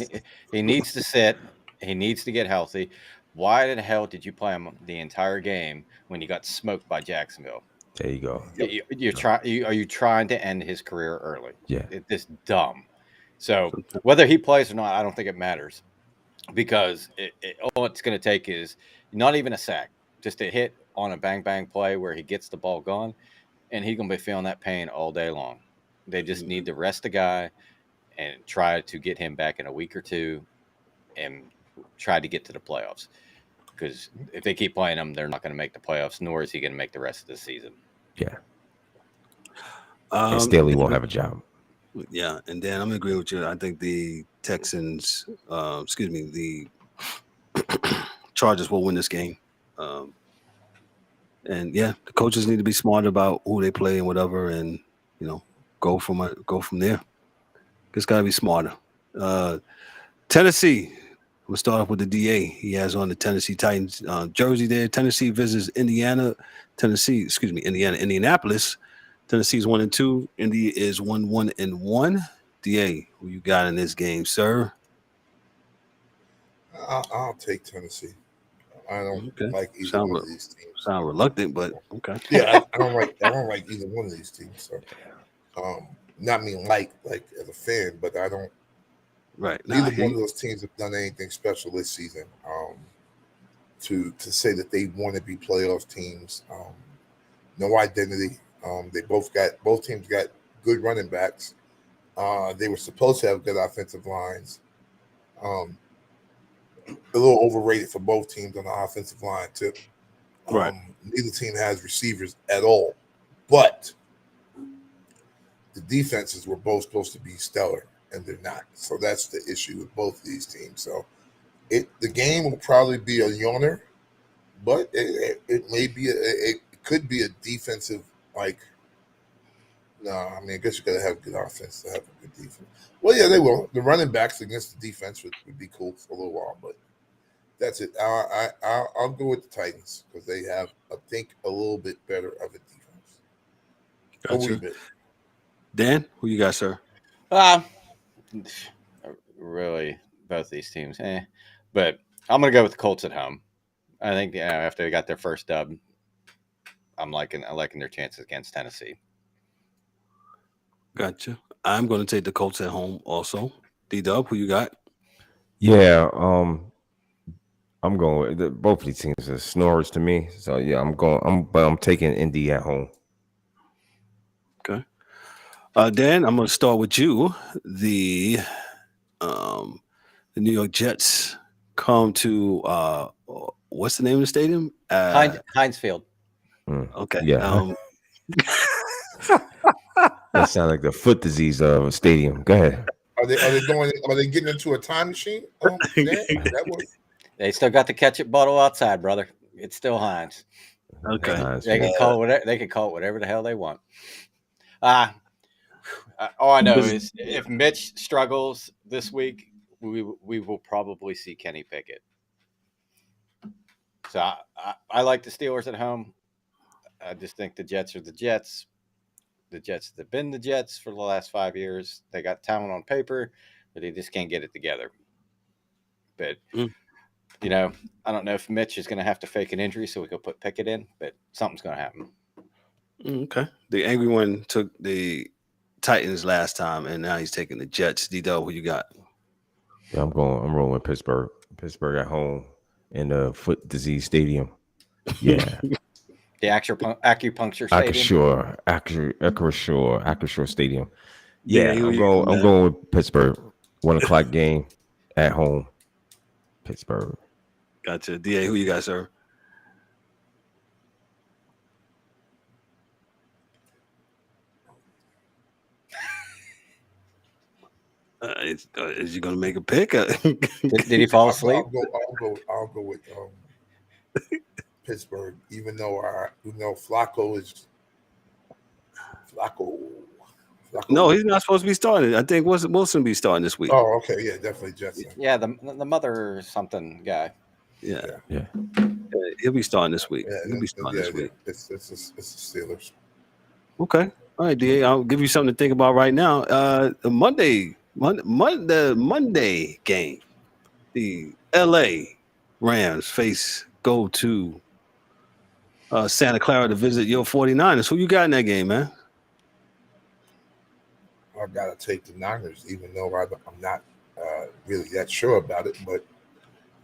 he needs to sit. He needs to get healthy. Why the hell did you play him the entire game when you got smoked by Jacksonville? There you go. Are you trying to end his career early? Yeah. It's dumb. So whether he plays or not, I don't think it matters because all it's going to take is not even a sack, just a hit on a bang play where he gets the ball gone, and he's going to be feeling that pain all day long. They just need to rest the guy and try to get him back in a week or two and try to get to the playoffs. Because if they keep playing him, they're not going to make the playoffs, nor is he going to make the rest of the season. Yeah. And Staley won't have a job. Yeah, and Dan, I'm going to agree with you. I think the Texans, the Chargers will win this game. And yeah, the coaches need to be smart about who they play and whatever, and go from there. Just got to be smarter. Tennessee. We'll start off with the DA. He has on the Tennessee Titans jersey there. Tennessee visits Indianapolis. Tennessee's 1-2. Indy is 1-1. DA, who you got in this game, sir? I'll take Tennessee. I don't like either one of these teams. Sound reluctant, but okay. Yeah, I don't like either one of these teams. So, not mean like as a fan, but I don't. Right. Neither one of those teams have done anything special this season. To say that they want to be playoff teams, no identity. Both teams got good running backs. They were supposed to have good offensive lines. A little overrated for both teams on the offensive line too. Right. Neither team has receivers at all, but the defenses were both supposed to be stellar, and they're not. So that's the issue with both of these teams. So the game will probably be a yawner, but it may be it could be a defensive No, I mean, I guess you got to have a good offense to have a good defense. Well, yeah, they will. The running backs against the defense would be cool for a little while, but that's it. I'll go with the Titans because they have, I think, a little bit better of a defense. Gotcha. A wee bit. Dan, who you got, sir? Really, both these teams, but I'm gonna go with the Colts at home. I think after they got their first dub, I'm liking their chances against Tennessee. Gotcha. I'm going to take the Colts at home also. D-Dub, who you got? Yeah, I'm going with both of these teams are snorers to me. So yeah, I'm taking Indy at home. Okay. Dan, I'm going to start with you. The New York Jets come to what's the name of the stadium? Heinz Field. Okay. Yeah. That sounds like the foot disease of a stadium. Go ahead. Are they getting into a time machine? They still got the ketchup bottle outside, brother. It's still Heinz. Okay. They can call it whatever the hell they want. All I know is if Mitch struggles this week, we will probably see Kenny Pickett. So I like the Steelers at home. I just think the Jets are the Jets. The Jets have been the Jets for the last 5 years. They got talent on paper, but they just can't get it together. But, I don't know if Mitch is going to have to fake an injury so we can put Pickett in, but something's going to happen. Okay. The angry one took the Titans last time, and now he's taking the Jets. D-Dub, who you got? Yeah, I'm rolling with Pittsburgh. Pittsburgh at home in the foot disease stadium. Yeah. The acupuncture stadium. Acrisure Stadium. Yeah, I'm going with Pittsburgh. 1:00 game at home. Pittsburgh. Gotcha. DA, who you got, sir? Is he going to make a pick? Did he fall asleep? I'll go with Pittsburgh, even though Flacco is Flacco. No, he's not supposed to be starting. I think Wilson be starting this week. Oh, okay, yeah, definitely Jets. Yeah, the mother something guy. Yeah. He'll be starting this week. He'll be starting this week. It's the Steelers. Okay. All right, DA. I'll give you something to think about right now. The Monday game, the LA Rams go to Santa Clara to visit your 49ers. Who you got in that game, man? I gotta take the Niners, even though I'm not really that sure about it, but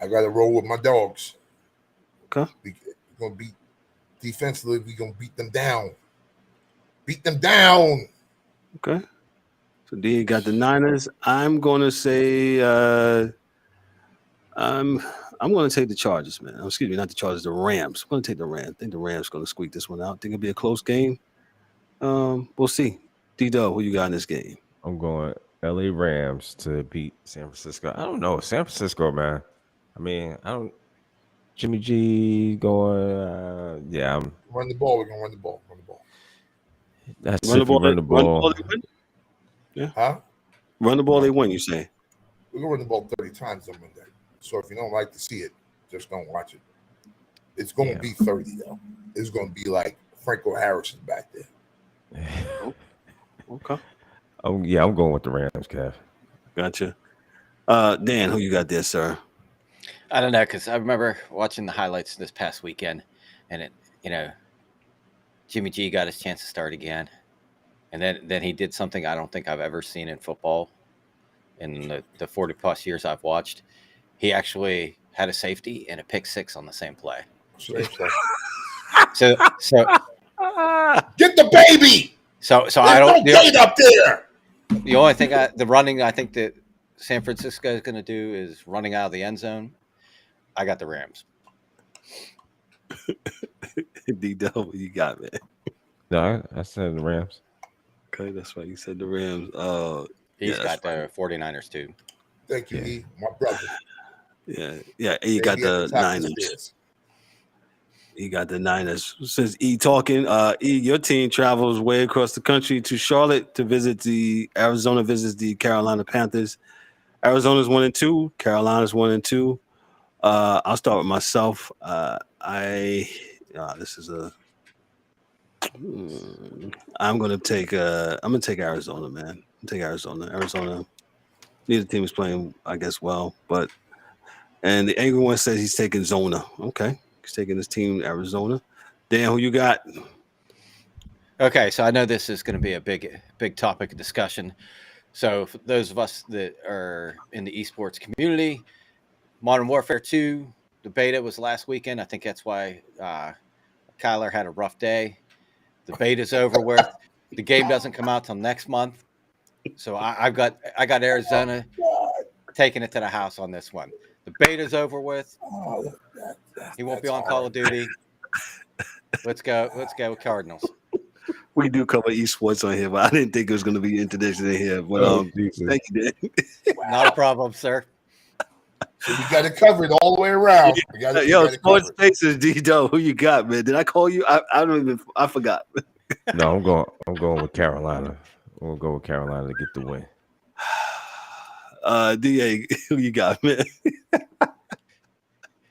I gotta roll with my dogs. Okay. We're gonna beat defensively, we're gonna beat them down. Beat them down. Okay. So D got the Niners. I'm gonna say I'm gonna take the Chargers, man. Excuse me, not the Chargers, the Rams. I'm gonna take the Rams. I think the Rams gonna squeak this one out. I think it'll be a close game. We'll see. D-Dub, who you got in this game? I'm going LA Rams to beat San Francisco. I don't know. San Francisco, man. I mean, Jimmy G going, I'm run the ball. We're gonna run the ball. That's run the ball. Run the ball. Yeah. Huh? Run the ball, they win, you say? We're gonna run the ball 30 times on Monday. So if you don't like to see it, just don't watch it. It's gonna be 30 though. It's gonna be like Franco Harrison back there. Okay. I'm going with the Rams, Kev. Gotcha. Dan, who you got there, sir? I don't know, because I remember watching the highlights this past weekend, and Jimmy G got his chance to start again, and then he did something I don't think I've ever seen in football in the 40 plus years I've watched. He actually had a safety and a pick six on the same play. So get the baby. So I don't get up there. The only thing the running I think that San Francisco is going to do is running out of the end zone. I got the Rams. D-Double, you got me. No, I said the Rams. Okay, that's right. You said the Rams. He's got the 49ers too. Thank you, E, my brother. Yeah. And you got the Niners. He got the Niners. Since E talking, your team travels way across the country to Charlotte to visit Arizona visits the Carolina Panthers. Arizona's 1-2. Carolina's 1-2. I'll start with myself. This is a. I'm gonna take Arizona, man. Take Arizona. Arizona. Neither team is playing, I guess, well, but and the angry one says he's taking Zona. Okay, he's taking his team Arizona. Dan, who you got? Okay, so I know this is going to be a big topic of discussion. So for those of us that are in the esports community, Modern Warfare 2, the beta was last weekend. I think that's why Kyler had a rough day. The beta's over with. The game doesn't come out till next month. So I got Arizona taking it to the house on this one. The beta's over with. He won't be on Call of Duty. Let's go with Cardinals. We do cover esports on here, but I didn't think it was going to be international in here. But thank you, Dan. Not a problem, sir. So we got it covered all the way around. Sports Spaces, D-Doe, who you got, man? Did I call you? I forgot. No, I'm going with Carolina. I'm gonna go with Carolina to get the win. DA, who you got, man?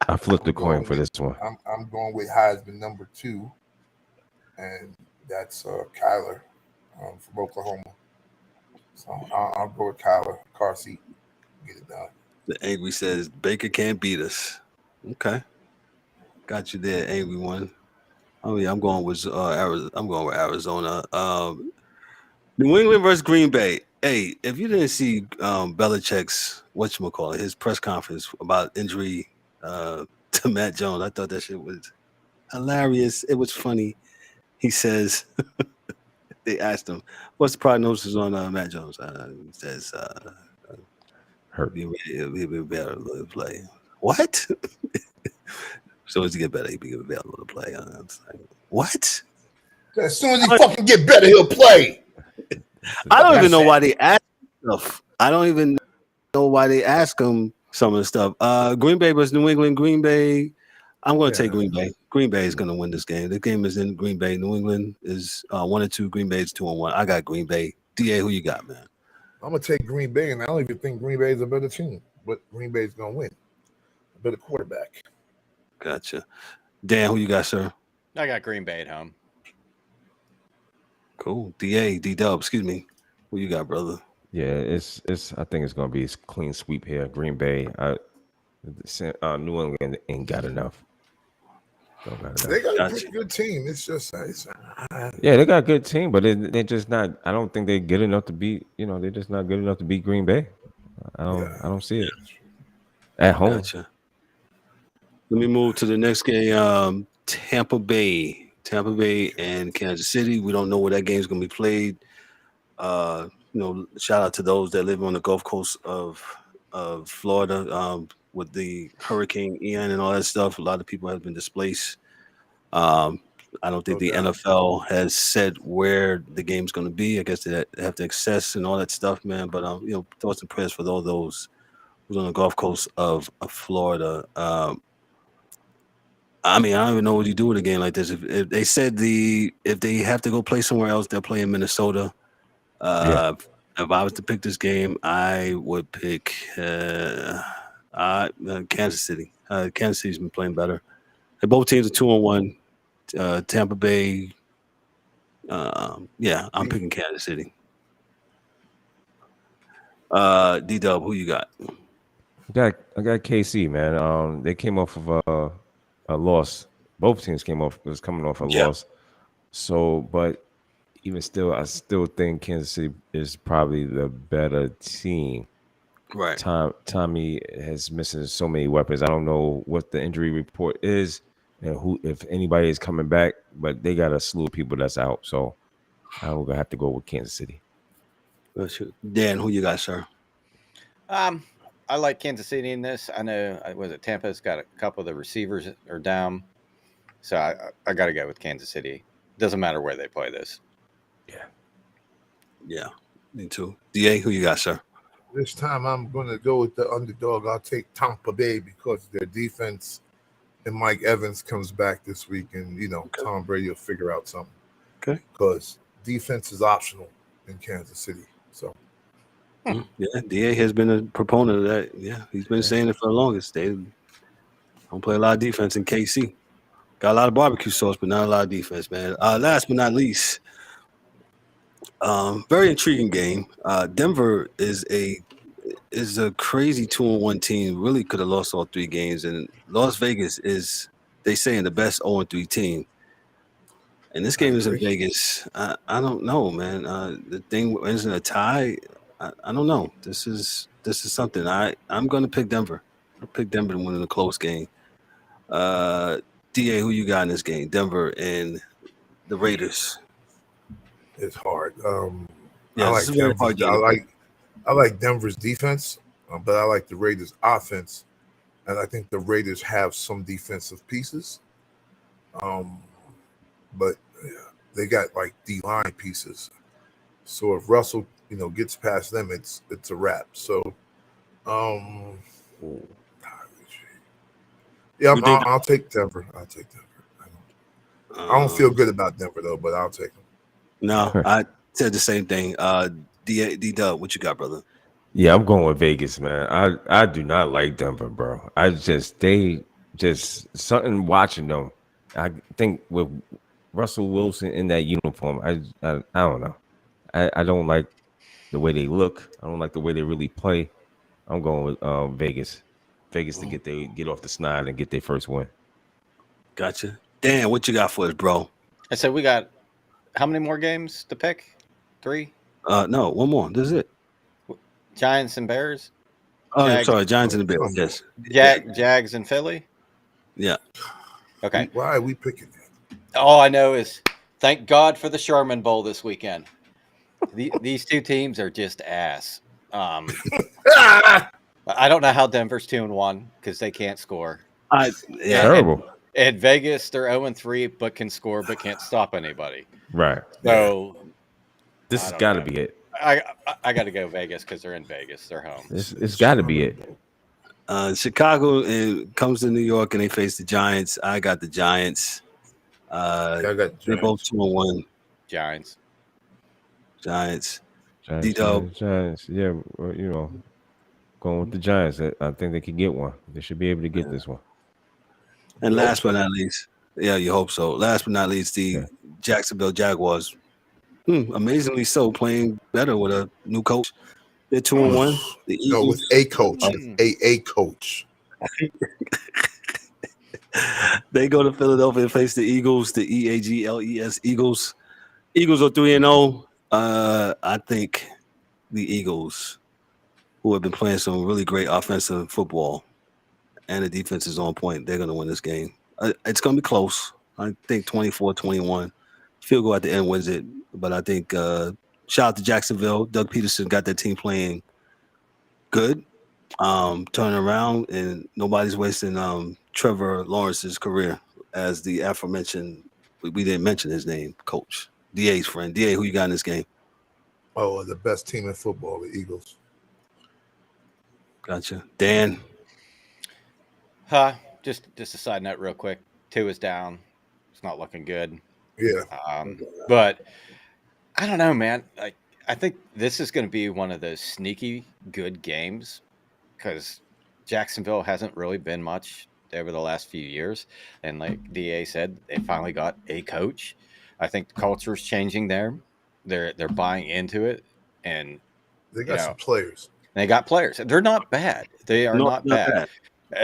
I flipped the coin for this one. I'm going with Heisman number 2, and that's Kyler from Oklahoma. So I'll go with Kyler. Car seat. Get it done. The angry says Baker can't beat us. Okay, got you there, angry one. Oh yeah, I'm going with Arizona. I'm going with Arizona. New England versus Green Bay. Hey, if you didn't see Belichick's his press conference about injury to Matt Jones, I thought that shit was hilarious. It was funny. He says they asked him, "What's the prognosis on Matt Jones?" He says, "Hurt. He'll be better to play." What? So as he get better, he'll be available to play. Like, what? As soon as he fucking get better, he'll play. I don't even know why they ask stuff. I don't even know why they ask him some of the stuff. Green Bay versus New England. Green Bay. I'm going to take Green Bay. Green Bay is going to win this game. The game is in Green Bay. New England is 1-2. Green Bay is 2-1. I got Green Bay. DA, who you got, man? I'm going to take Green Bay, and I don't even think Green Bay is a better team, but Green Bay is going to win. A better quarterback. Gotcha. Dan, who you got, sir? I got Green Bay at home. Cool. D-Dub, excuse me. Who you got, brother? Yeah, it's. I think it's gonna be a clean sweep here. Green Bay. New England ain't got enough. They got a pretty good team. It's just they got a good team, but they're just not. I don't think they're good enough to beat. They're just not good enough to beat Green Bay. I don't see it at home. Gotcha. Let me move to the next game. Tampa Bay and Kansas City. We don't know where that game is going to be played. Shout out to those that live on the Gulf Coast of Florida with the Hurricane Ian and all that stuff. A lot of people have been displaced. I don't think the NFL has said where the game's going to be. I guess they have to access and all that stuff, man. But thoughts and prayers for all those who's on the Gulf Coast of Florida. I don't even know what you do with a game like this. If they said if they have to go play somewhere else, they'll play in Minnesota. If I was to pick this game, I would pick Kansas City. Kansas City's been playing better. Both teams are 2-1. Tampa Bay. I'm picking Kansas City. D-Dub, who you got? I got KC, man. They came off of a loss. Both teams coming off a loss. So, but even still, I still think Kansas City is probably the better team. Right. Tommy has missing so many weapons. I don't know what the injury report is and if anybody is coming back, but they got a slew of people that's out. So I'm gonna have to go with Kansas City. Dan, who you got, sir? I like Kansas City in this. I know, Tampa's got a couple of the receivers are down. So I got to go with Kansas City. Doesn't matter where they play this. Yeah, me too. DA, who you got, sir? This time I'm going to go with the underdog. I'll take Tampa Bay because their defense and Mike Evans comes back this week, and Tom Brady will figure out something. Okay. Because defense is optional in Kansas City. So. Yeah, DA has been a proponent of that. Yeah, he's been saying it for the longest. They don't play a lot of defense in KC. Got a lot of barbecue sauce, but not a lot of defense, man. Last but not least, very intriguing game. Denver is a crazy 2-1 team. Really could have lost all 3 games, and Las Vegas is, they saying, the best 0-3 team. And this game is in Vegas. I don't know, man. The thing ends in a tie. I don't know. This is something. I'm going to pick Denver. I'll pick Denver to win in a close game. DA, who you got in this game? Denver and the Raiders. It's hard. Yeah, I like Denver's defense, but I like the Raiders' offense, and I think the Raiders have some defensive pieces. But they got like D-line pieces. So if Russell, gets past them, it's a wrap. So, I'll take Denver. I don't feel good about Denver though, but I'll take them. No, I said the same thing. D-Dub, what you got, brother? Yeah, I'm going with Vegas, man. I do not like Denver, bro. They something watching them. I think with Russell Wilson in that uniform, I don't know. I don't like the way they look. I don't like the way they really play. I'm going with Vegas. Vegas to get off the snide and get their first win. Gotcha. Dan, what you got for us, bro? I said we got how many more games to pick? 3? No, one more. This is it. Giants and Bears. Oh, sorry, Giants and the Bears. Yes. Jags and Philly. Yeah. Okay. Why are we picking that? All I know is thank God for the Sherman Bowl this weekend. These 2 teams are just ass. I don't know how Denver's 2-1 because they can't score. Terrible. At Vegas, they're 0-3, but can score, but can't stop anybody. Right. So this has got to be it. I got to go Vegas because they're in Vegas. They're home. It's got to be it. Chicago comes to New York and they face the Giants. I got the Giants. They're both 2-1. Giants. D-Dub. Giants. Yeah, going with the Giants. I think they can get one. They should be able to get this one. And last but not least, you hope so. Last but not least, the Jacksonville Jaguars. Amazingly so, playing better with a new coach. They're 2-1. No, with a coach. A coach. They go to Philadelphia and face the Eagles, the EAGLES Eagles. Eagles are 3-0. I think the Eagles, who have been playing some really great offensive football, and the defense is on point, they're going to win this game. It's going to be close. I think 24-21. Field goal at the end wins it. But I think shout out to Jacksonville. Doug Peterson got that team playing good, turning around, and nobody's wasting Trevor Lawrence's career as the aforementioned, we didn't mention his name, coach. DA's friend. DA, who you got in this game? Oh, the best team in football, the Eagles. Gotcha. Dan? Just a side note real quick. 2 is down. It's not looking good. Yeah. But I don't know, man. I think this is going to be one of those sneaky good games because Jacksonville hasn't really been much over the last few years. And like DA said, they finally got a coach. I think the culture is changing there. They're buying into it. And they got some players. They got players. They're not bad. They are not bad.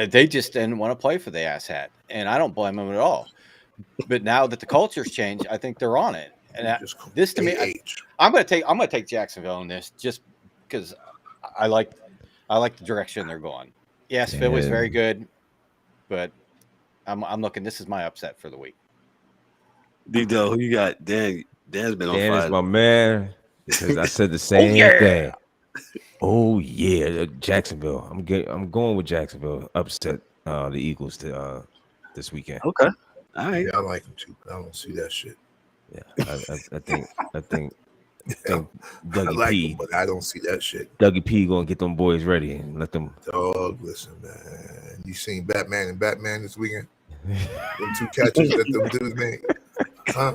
They just didn't want to play for the asshat. And I don't blame them at all. But now that the culture's changed, I think they're on it. And this to me, I'm going to take Jacksonville in this just because I like the direction they're going. Yes, Philly's very good, but I'm looking. This is my upset for the week. D-Do, who you got? Dan's been on fire. Dan is my man because I said the same thing. Oh yeah, Jacksonville. I'm going with Jacksonville. Upset the Eagles this weekend. Okay. All right. Yeah, I like them too. I don't see that shit. Yeah, I think Dougie I like P. them, but I don't see that shit. Dougie P gonna get them boys ready and let them. Dog, listen, man. You seen Batman and Batman this weekend? Them 2 catches that them dudes made. Huh?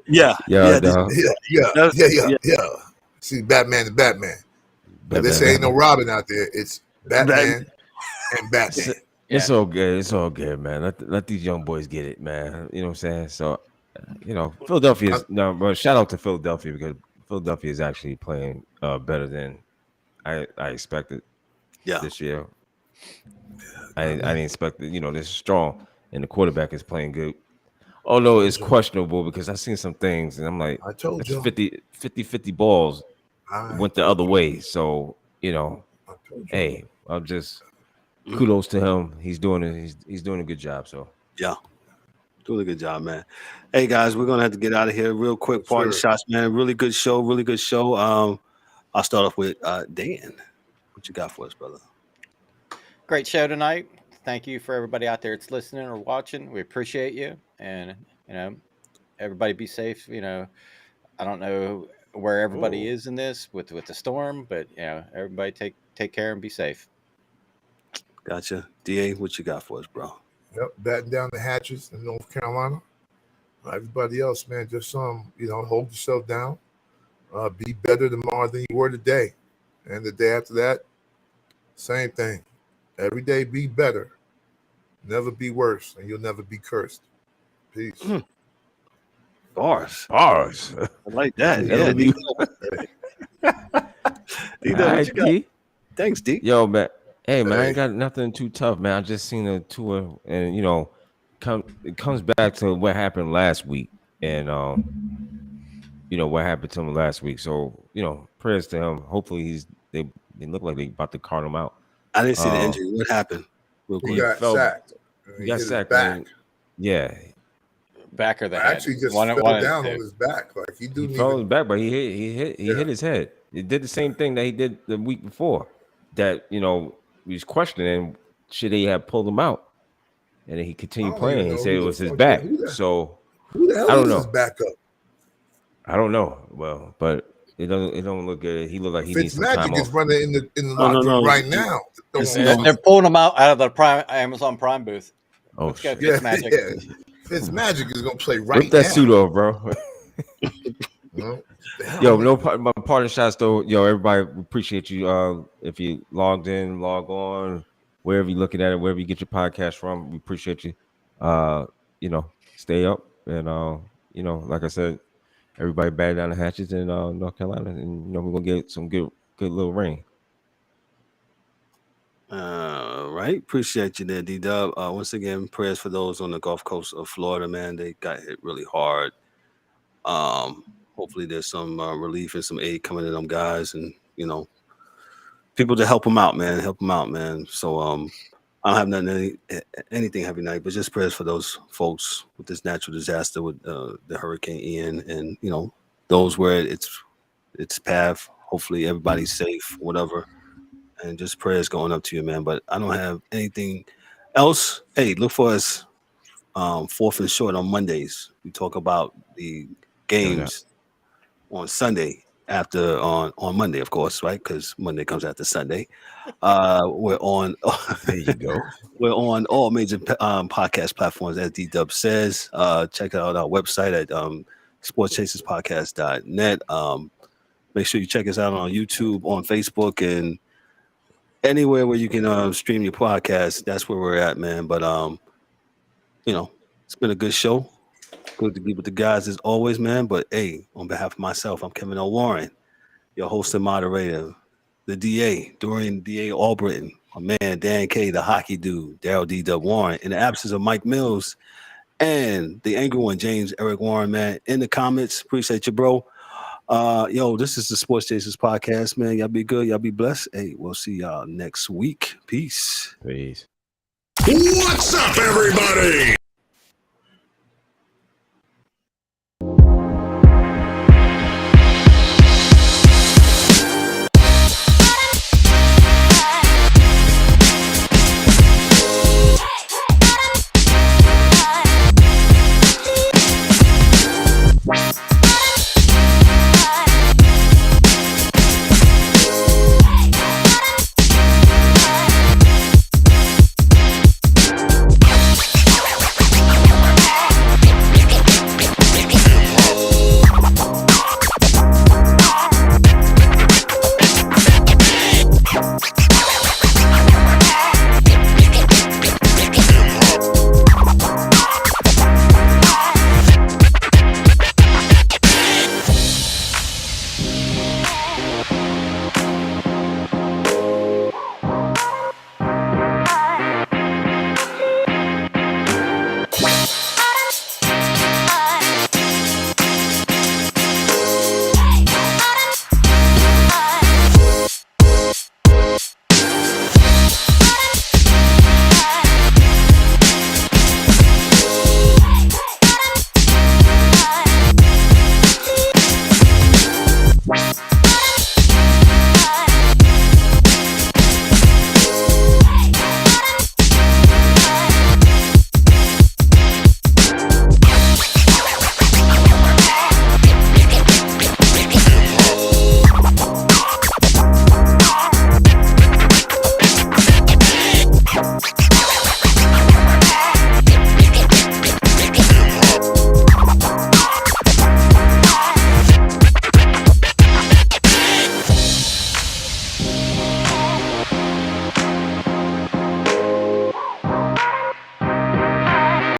Yeah. See, Batman and Batman. But this ain't no Robin out there. It's Batman and Batman. It's all good. It's all good, man. Let these young boys get it, man. You know what I'm saying? So, Philadelphia is but shout out to Philadelphia because Philadelphia is actually playing better than I expected. This year. I didn't expect it. This is strong, and the quarterback is playing good. Although it's questionable because I've seen some things, and I'm like, I told you 50 balls went the other way. So, hey, I'm just kudos to him. He's doing it. He's doing a good job. So yeah, doing a good job, man. Hey guys, we're gonna have to get out of here real quick. Parting shots, man. Really good show. Really good show. I'll start off with Dan. What you got for us, brother? Great show tonight. Thank you for everybody out there that's listening or watching. We appreciate you, and everybody be safe. I don't know where everybody is in this with the storm, but everybody take care and be safe. Gotcha. DA, what you got for us, bro? Yep, batten down the hatches in North Carolina. Everybody else, man, just hold yourself down. Be better tomorrow than you were today, and the day after that, same thing. Every day, be better. Never be worse, and you'll never be cursed. Peace. Bars. I like that. D. Thanks, D. Yo, man. Hey, man, I ain't got nothing too tough, man. I just seen a tour, and it comes back to what happened last week, and what happened to him last week. So prayers to him. Hopefully they look like they about to cart him out. I didn't see the injury. What happened? He got sacked. He got sacked. Back. Yeah. Back or the head? Actually, just fell down on his back. Like he fell on his back, but he hit his head. He did the same thing that he did the week before. That he was questioning should he have pulled him out, and then he continued playing. He said it was his back. So who the hell I don't know. His backup? I don't know. Well, but it don't look good. He looked like he needs some time Fitzmagic is off. running in the locker room right now. They're pulling him out of the Amazon Prime booth. Oh, let's go, Fitzmagic. Yeah. Fitzmagic is gonna play right now. Rip that suit off, bro. Yo, my parting shots though. Yo, everybody appreciate you. If you logged in, log on, wherever you're looking at it, wherever you get your podcast from, we appreciate you. Stay up and like I said, everybody batten down the hatches in North Carolina, and we're gonna get some good little rain. Right. Appreciate you there, D-Dub. Once again, prayers for those on the Gulf Coast of Florida, man. They got hit really hard. Hopefully there's some relief and some aid coming to them guys, and people to help them out, man. So I don't have anything heavy night, but just prayers for those folks with this natural disaster with the Hurricane Ian, and those where it's path. Hopefully everybody's safe, whatever. And just prayers going up to you, man. But I don't have anything else. Hey, look for us 4th and Short on Mondays. We talk about the games on Sunday after on Monday, of course, right? Because Monday comes after Sunday. We're on. There you go. We're on all major podcast platforms, as D-Dub says. Check out our website at sportschaserspodcast.net. Make sure you check us out on YouTube, on Facebook, and anywhere where you can stream your podcast. That's where we're at, man. But it's been a good show. Good to be with the guys as always, man. But hey, on behalf of myself, I'm Kevin L. Warren, your host and moderator, the DA, Dorian DA Albritton, my man Dan K, the hockey dude, Daryl D-Dub Warren, in the absence of Mike Mills and the angry one, James Eric Warren, man. In the comments, appreciate you, bro. This is the Sports Chasers podcast, man. Y'all be good. Y'all be blessed. Hey, we'll see y'all next week. Peace. What's up, everybody?